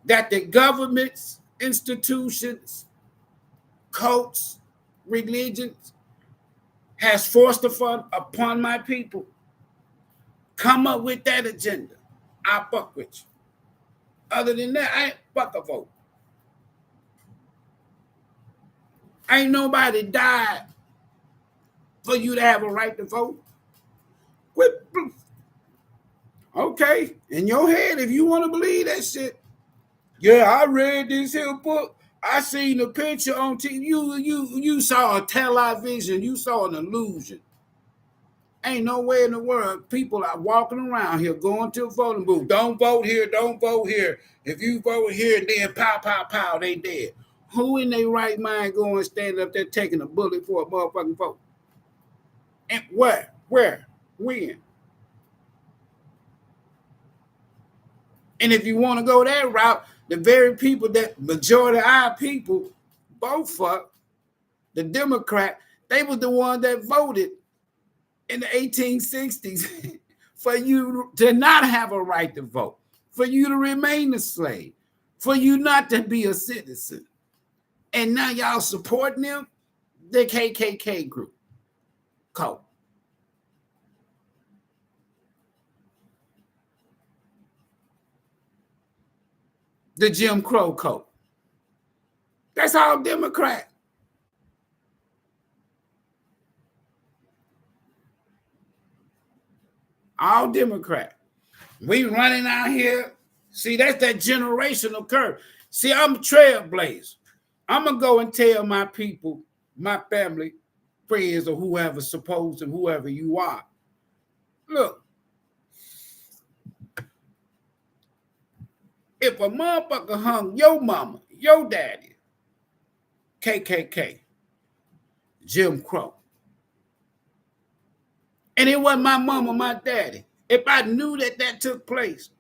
Speaker 1: that the governments, institutions, cults, religions has forced upon my people? Come up with that agenda. I fuck with you. Other than that, I ain't fuck a vote. Ain't nobody died for you to have a right to vote. Okay, in your head, if you want to believe that shit. Yeah, I read this here book. I seen a picture on TV. You saw a television. You saw an illusion. Ain't no way in the world people are walking around here going to a voting booth. Don't vote here. Don't vote here. If you vote here, then pow, pow, pow, they dead. Who in their right mind going stand up there taking a bullet for a motherfucking vote? And where? When? And if you want to go that route, the very people that majority of our people vote for, the Democrat, they was the one that voted in the 1860s for you to not have a right to vote, for you to remain a slave, for you not to be a citizen. And now y'all supporting them, the KKK group. Cult. The Jim Crow cult. That's all Democrat. All Democrat. We running out here. See, that's that generational curve. See, I'm a trailblazer. I'm going to go and tell my people, my family, friends, or whoever, supposed and whoever you are. Look, if a motherfucker hung your mama, your daddy, KKK, Jim Crow, and it wasn't my mama, my daddy, if I knew that took place,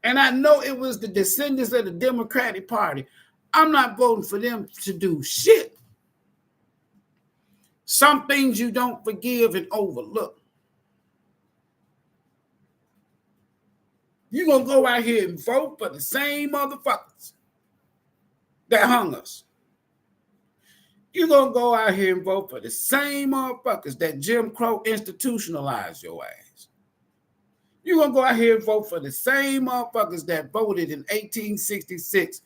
Speaker 1: and I know it was the descendants of the Democratic Party, I'm not voting for them to do shit. Some things you don't forgive and overlook. You're going to go out here and vote for the same motherfuckers that hung us. You're going to go out here and vote for the same motherfuckers that Jim Crow institutionalized your ass. You're going to go out here and vote for the same motherfuckers that voted in 1866,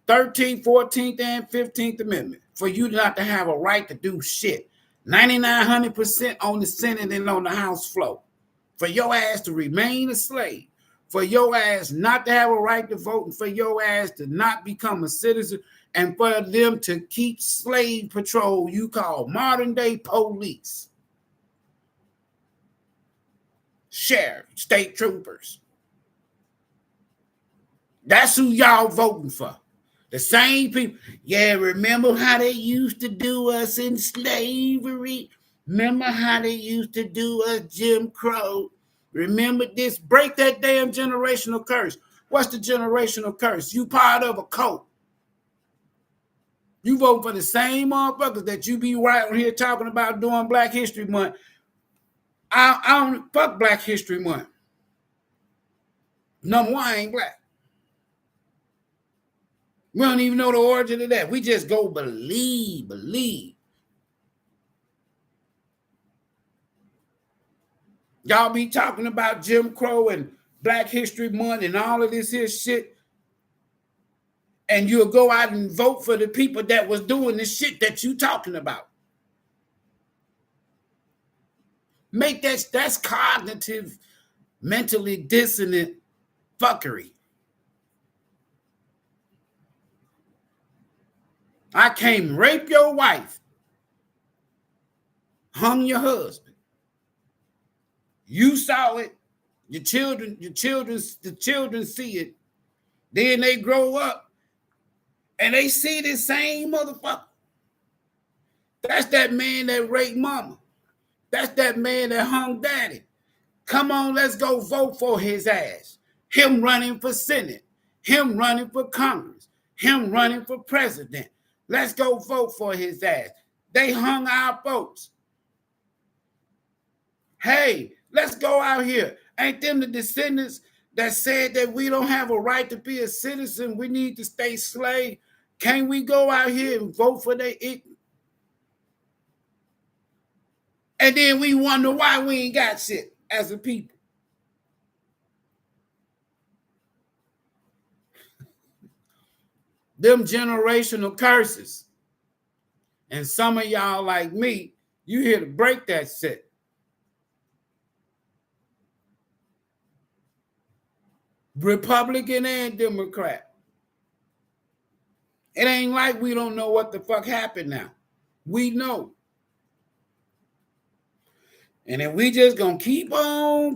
Speaker 1: 13th, 14th, and 15th Amendment for you not to have a right to do shit. 9,900% on the Senate and on the House floor. For your ass to remain a slave. For your ass not to have a right to vote, and for your ass to not become a citizen, and for them to keep slave patrol you call modern day police, sheriff, state troopers. That's who y'all voting for. The same people. Yeah, remember how they used to do us in slavery? Remember how they used to do us Jim Crow? Remember this? Break that damn generational curse. What's the generational curse? You part of a cult. You vote for the same motherfuckers that you be right here talking about doing Black History Month. I don't fuck Black History Month. Number one, I ain't black. We don't even know the origin of that. We just go believe. Y'all be talking about Jim Crow and Black History Month and all of this here shit. And you'll go out and vote for the people that was doing the shit that you talking about. That's cognitive, mentally dissonant fuckery. I came rape your wife, hung your husband. You saw it. The children see it. Then they grow up and they see this same motherfucker. That's that man that raped mama. That's that man that hung daddy. Come on, let's go vote for his ass. Him running for Senate. Him running for Congress. Him running for president. Let's go vote for his ass. They hung our folks. Hey, let's go out here. Ain't them the descendants that said that we don't have a right to be a citizen? We need to stay slave. Can we go out here and vote for their it? And then we wonder why we ain't got shit as a people. Them generational curses. And some of y'all like me, you here to break that shit. Republican and Democrat. It ain't like we don't know what the fuck happened now. We know. And then we just gonna keep on.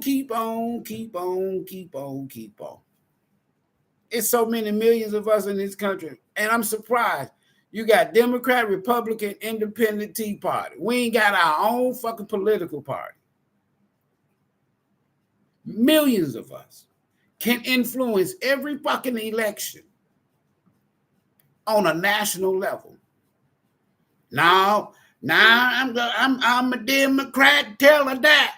Speaker 1: It's so many millions of us in this country. And I'm surprised. You got Democrat, Republican, Independent, Tea Party. We ain't got our own fucking political party. Millions of us can influence every fucking election on a national level. Now I'm a Democrat, tell her that.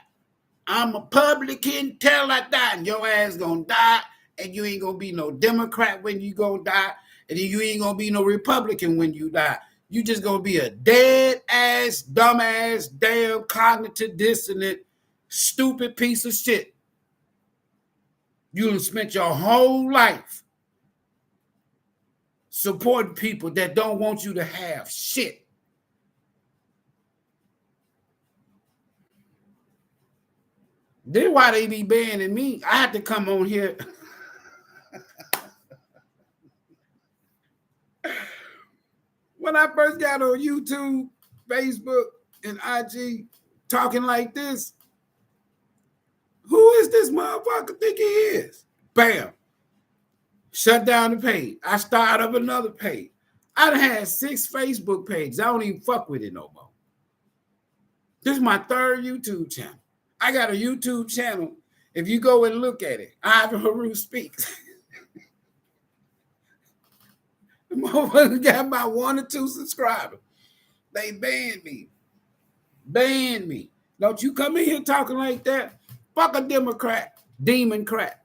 Speaker 1: I'm a Republican, tell her that. And your ass gonna die, and you ain't gonna be no Democrat when you gonna die, and you ain't gonna be no Republican when you die. You just gonna be a dead ass, dumb ass, damn cognitive dissonant, stupid piece of shit. You done spent your whole life supporting people that don't want you to have shit. This why they be banning me. I had to come on here. When I first got on YouTube, Facebook, and IG talking like this, who is this motherfucker think he is? Bam. Shut down the page. I started up another page. I done had 6 Facebook pages. I don't even fuck with it no more. This is my 3rd YouTube channel. I got a YouTube channel. If you go and look at it, Ivory Speaks. The motherfucker got about 1 or 2 subscribers. They banned me. Banned me. Don't you come in here talking like that. Fuck a Democrat, demon crap.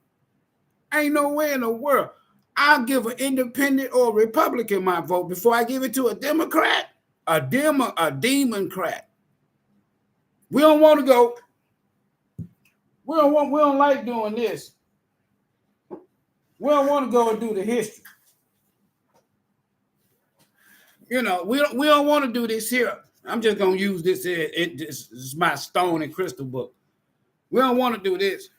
Speaker 1: Ain't no way in the world. I'll give an independent or Republican my vote before I give it to a Democrat, a demon crap. We don't want to go. We don't like doing this. We don't want to go and do the history. You know, we don't want to do this here. I'm just gonna use this here. This is my stone and crystal book. We don't want to do this.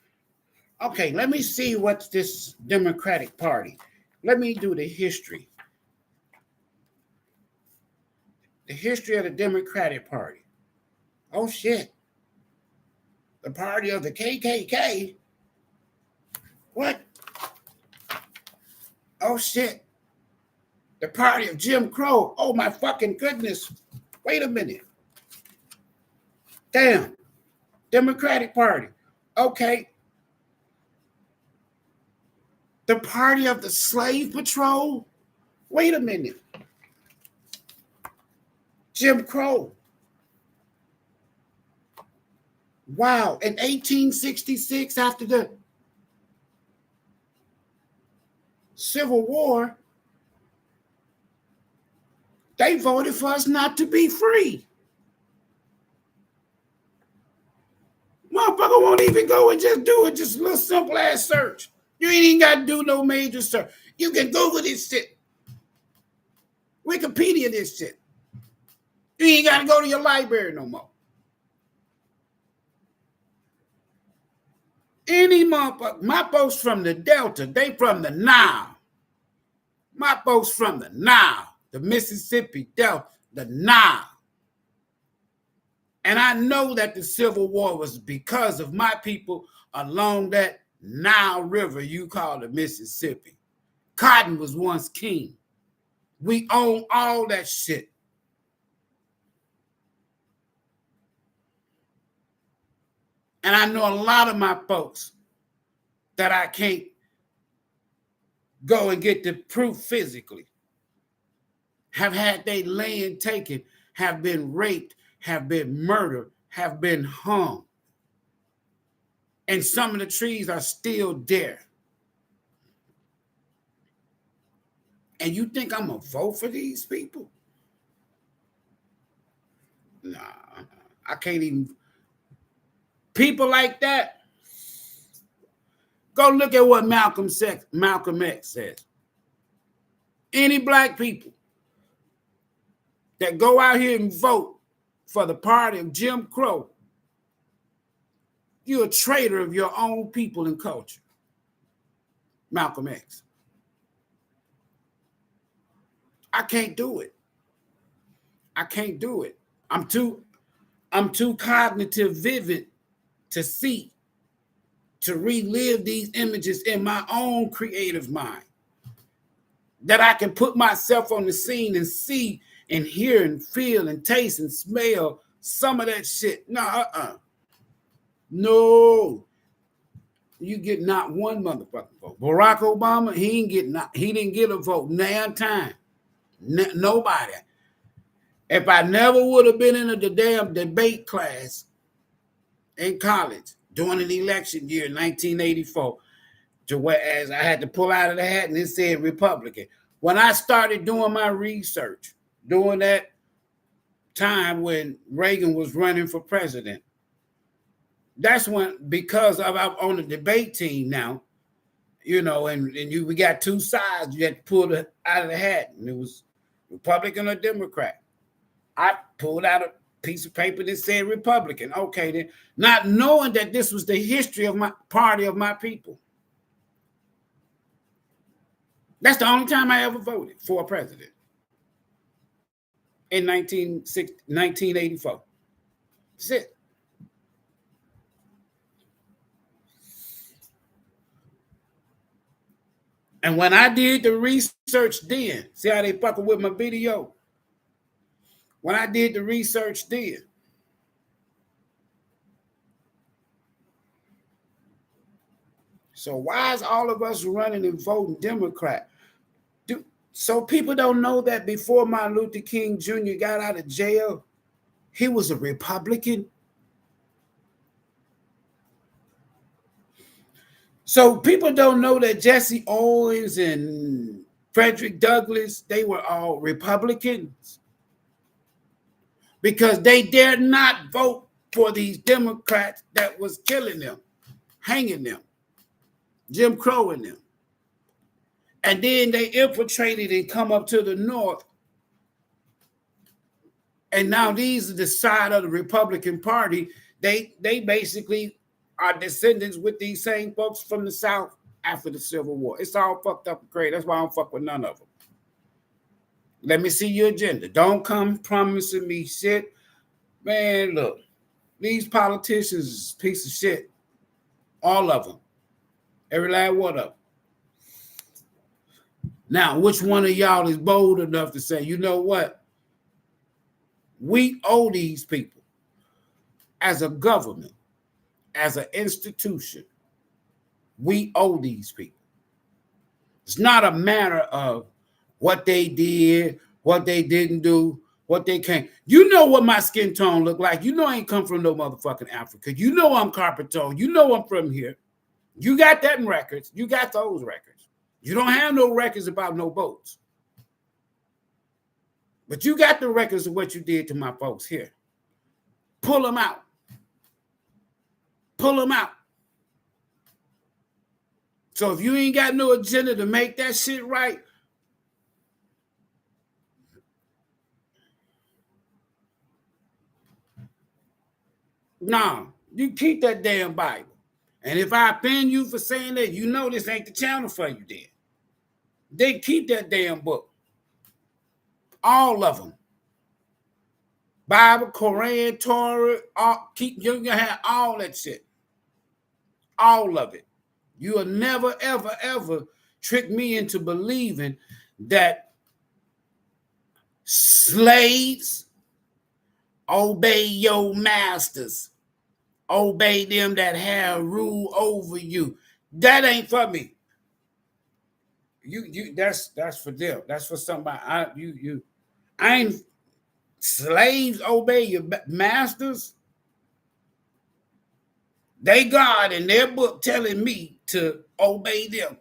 Speaker 1: Okay, let me see what's this Democratic Party. Let me do the history. The history of the Democratic Party. Oh shit. The party of the KKK. What? Oh shit. The party of Jim Crow. Oh my fucking goodness. Wait a minute. Damn. Democratic Party. Okay. The party of the slave patrol. Wait a minute. Jim Crow. Wow. In 1866, after the Civil War, they voted for us not to be free. Motherfucker won't even go and just do it, just a little simple ass search. You ain't even got to do no major search. You can Google this shit. Wikipedia this shit. You ain't got to go to your library no more. Any motherfucker, my folks from the Delta, they from the Nile. My folks from the Nile, the Mississippi Delta, the Nile. And I know that the Civil War was because of my people along that Nile River you call the Mississippi. Cotton was once king. We own all that shit. And I know a lot of my folks that I can't go and get the proof physically have had their land taken, have been raped, have been murdered, have been hung. And some of the trees are still there. And you think I'm going to vote for these people? Nah, I can't even. People like that, go look at what Malcolm X says. Any black people that go out here and vote for the party of Jim Crow, you're a traitor of your own people and culture. Malcolm X. I can't do it. I can't do it. I'm too cognitive vivid to see, to relive these images in my own creative mind. That I can put myself on the scene and see and hear and feel and taste and smell some of that shit. No, No. You get not one motherfucking vote. Barack Obama, he didn't get a vote nan time. Nobody. If I never would have been in the damn debate class in college during an election year, 1984, to whereas I had to pull out of the hat and it said Republican. When I started doing my research, during that time when Reagan was running for president, that's when, because I'm on the debate team now, you know, and we got two sides. You had to pull it out of the hat, and it was Republican or Democrat. I pulled out a piece of paper that said Republican. Okay, then, not knowing that this was the history of my party, of my people. That's the only time I ever voted for a president. In 1984. That's it. And when I did the research then, see how they fucking with my video? When I did the research then, so why is all of us running and voting Democrat? So people don't know that before Martin Luther King Jr. got out of jail, he was a Republican. So people don't know that Jesse Owens and Frederick Douglass, they were all Republicans because they dared not vote for these Democrats that was killing them, hanging them, Jim Crow in them. And then they infiltrated and come up to the north. And now these are the side of the Republican Party. They basically are descendants with these same folks from the South after the Civil War. It's all fucked up and crazy. That's why I don't fuck with none of them. Let me see your agenda. Don't come promising me shit. Man, look, these politicians is a piece of shit. All of them. Every last one of them. Now, which one of y'all is bold enough to say, you know what? We owe these people as a government, as an institution. We owe these people. It's not a matter of what they did, what they didn't do, what they came. You know what my skin tone look like. You know I ain't come from no motherfucking Africa. You know I'm carpet tone. You know I'm from here. You got that in records. You got those records. You don't have no records about no boats. But you got the records of what you did to my folks here. Pull them out. Pull them out. So if you ain't got no agenda to make that shit right, nah, you keep that damn Bible. And if I offend you for saying that, you know this ain't the channel for you then. They keep that damn book. All of them. Bible, Quran, Torah, you're gonna have all that shit. All of it. You will never, ever, ever trick me into believing that slaves obey your masters. Obey them that have rule over you. That ain't for me. That's for them. That's for somebody. I ain't slaves obey your masters. They God in their book telling me to obey them.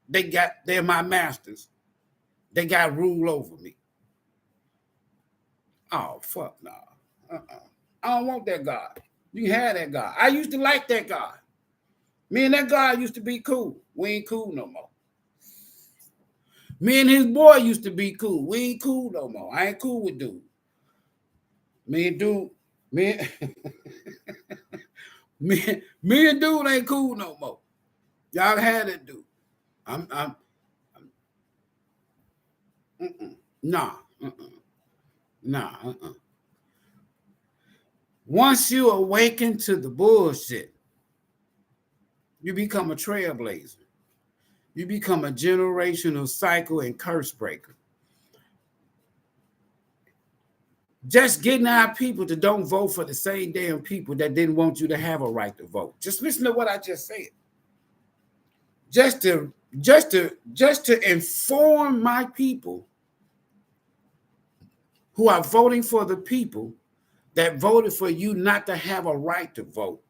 Speaker 1: They're my masters. They got rule over me. Oh, fuck no. I don't want that God. You had that God. I used to like that God. Me and that God used to be cool. We ain't cool no more. Me and his boy used to be cool. We ain't cool no more. I ain't cool with dude. Me and dude ain't cool no more. Y'all had that dude. Nah. Once you awaken to the bullshit, you become a trailblazer. You become a generational cycle and curse breaker. Just getting our people to don't vote for the same damn people that didn't want you to have a right to vote. Just listen to what I just said. Just to inform my people who are voting for the people that voted for you not to have a right to vote.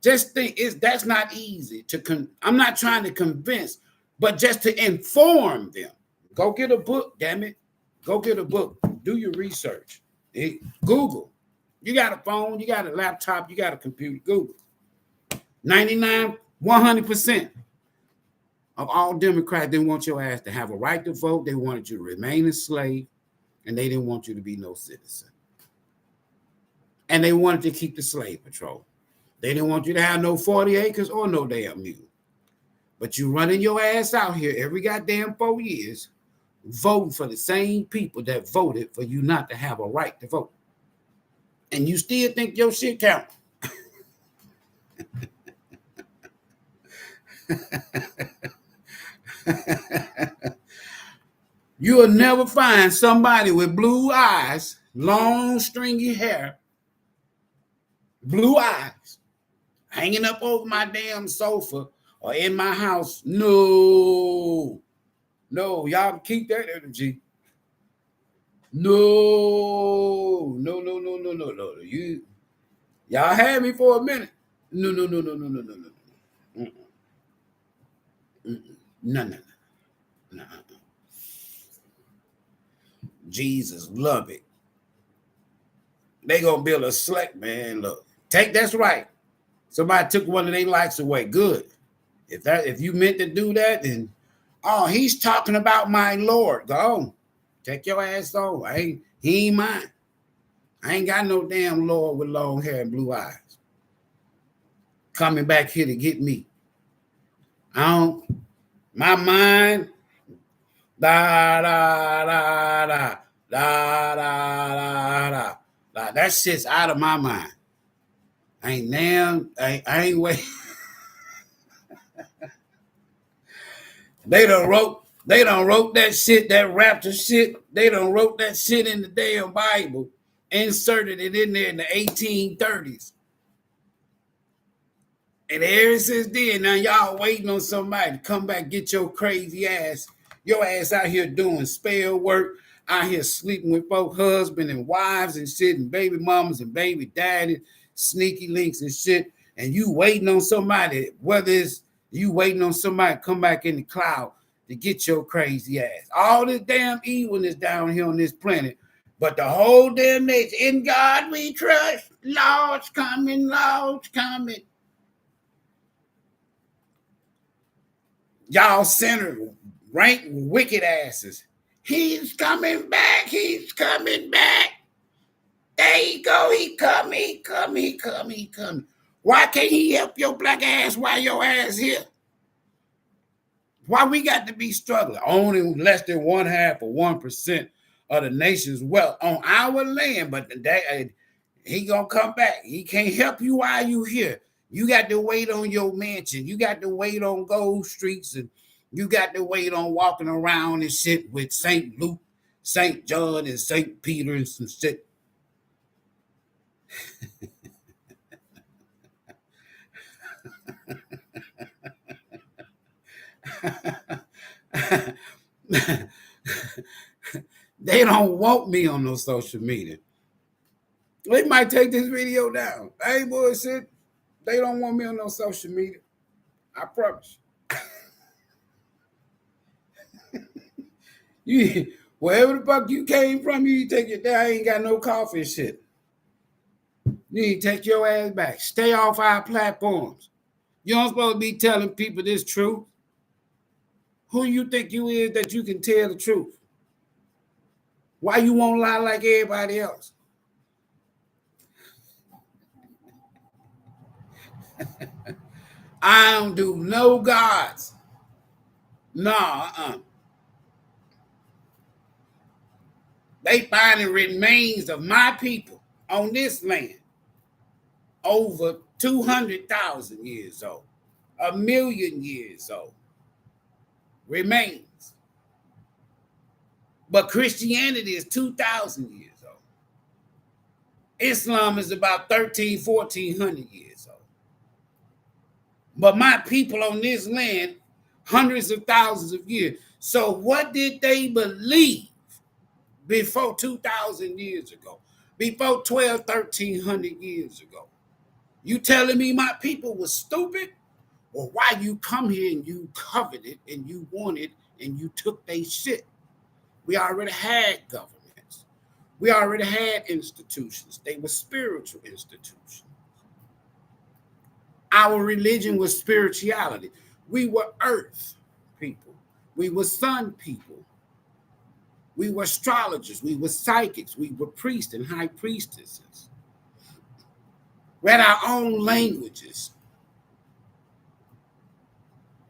Speaker 1: Just think that's not easy to I'm not trying to convince, but just to inform them. Go get a book, damn it. Go get a book. Do your research. Google. You got a phone, you got a laptop, you got a computer. Google. 100% of all Democrats didn't want your ass to have a right to vote. They wanted you to remain a slave, and they didn't want you to be no citizen. And they wanted to keep the slave patrol. They didn't want you to have no 40 acres or no damn mule. But you running your ass out here every goddamn 4 years, voting for the same people that voted for you not to have a right to vote. And you still think your shit count. You will never find somebody with blue eyes, long stringy hair, blue eyes, hanging up over my damn sofa or in my house. No, y'all keep that energy. No. Y'all had me for a minute. No. No. Jesus love it. They gonna build a select, man. Look, that's right. Somebody took one of their lights away. Good. If you meant to do that, then he's talking about my Lord. Go on. Take your ass on. He ain't mine. I ain't got no damn Lord with long hair and blue eyes coming back here to get me. My mind, da. That shit's out of my mind. I ain't wait. They done wrote that shit, that rapture shit. They done wrote that shit in the damn Bible, inserted it in there in the 1830s. And ever since then, now y'all waiting on somebody to come back, get your crazy ass, your ass out here doing spell work, out here sleeping with folk husband and wives and shit, and baby mamas and baby daddy, sneaky links and shit, and you waiting on somebody, whether it's you waiting on somebody to come back in the cloud to get your crazy ass. All this damn evilness down here on this planet, but the whole damn nation, in God we trust, Lord's coming, Lord's coming. Y'all sinner, rank wicked asses. He's coming back. He's coming back. There you go. He coming. Why can't he help your black ass while your ass here? Why we got to be struggling? Only less than 1/2 or 1% of the nation's wealth on our land, but he gonna come back. He can't help you while you here. You got to wait on your mansion. You got to wait on gold streets, and you got to wait on walking around and shit with St. Luke, St. John, and St. Peter and some shit. They don't want me on no social media. They might take this video down. Hey, bullshit. They don't want me on no social media. I promise. You, wherever the fuck you came from, you take it down. I ain't got no coffee and shit. You need to take your ass back. Stay off our platforms. You don't supposed to be telling people this truth. Who you think you is that you can tell the truth? Why you won't lie like everybody else? I don't do no gods. Nah, They finding remains of my people on this land over 200,000 years old, 1,000,000 years old. Remains. But Christianity is 2,000 years old. Islam is about 1,400 years old. But my people on this land, hundreds of thousands of years. So what did they believe before 2,000 years ago? Before 1,300 years ago? You telling me my people was stupid? Or why you come here and you coveted and you wanted and you took their shit? We already had governments. We already had institutions. They were spiritual institutions. Our religion was spirituality. We were earth people. We were sun people. We were astrologers. We were psychics. We were priests and high priestesses. We had our own languages.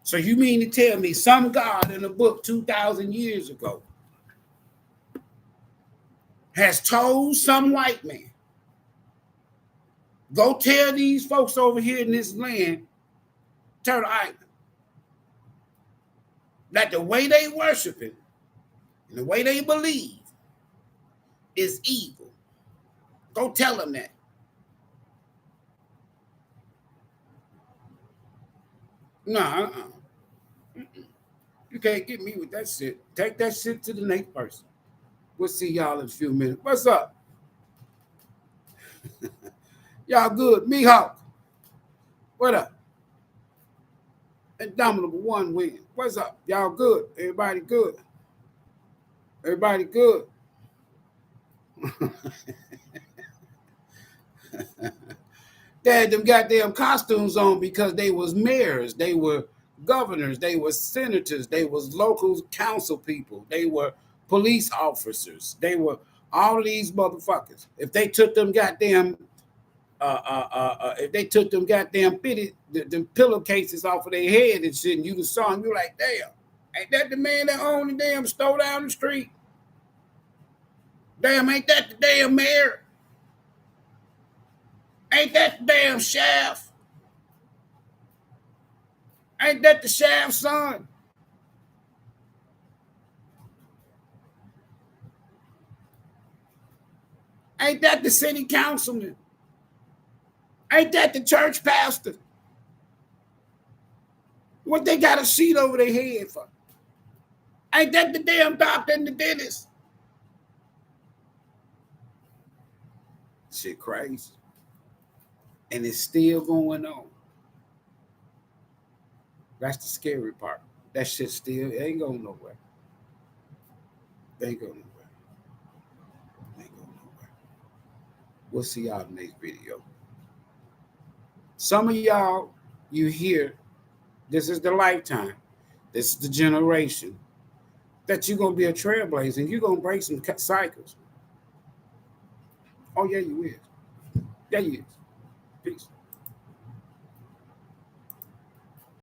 Speaker 1: So you mean to tell me some God in a book 2,000 years ago has told some white man, go tell these folks over here in this land, Turtle Island, that the way they worship it and the way they believe is evil. Go tell them that. No, You can't get me with that shit. Take that shit to the next person. We'll see y'all in a few minutes. What's up? Y'all good? Mihawk. What up? Indomitable one win. What's up? Y'all good? Everybody good? Everybody good? They had them goddamn costumes on because they was mayors, they were governors, they were senators, they was local council people, they were police officers, they were all of these motherfuckers. If they took them goddamn them pillowcases off of their head and shit, and you saw them, you like, damn, ain't that the man that owned the damn store down the street? Damn, ain't that the damn mayor? Ain't that the damn sheriff? Ain't that the sheriff's son? Ain't that the city councilman? Ain't that the church pastor? What they got a sheet over their head for? Ain't that the damn doctor and the dentist? Shit crazy. And it's still going on. That's the scary part. That shit still ain't going nowhere. Ain't going nowhere. Ain't going nowhere. We'll see y'all in the next video. Some of y'all, you hear, this is the lifetime. This is the generation that you're going to be a trailblazer and you're going to break some cycles. Oh, yeah, you is. Yeah, you is. Peace.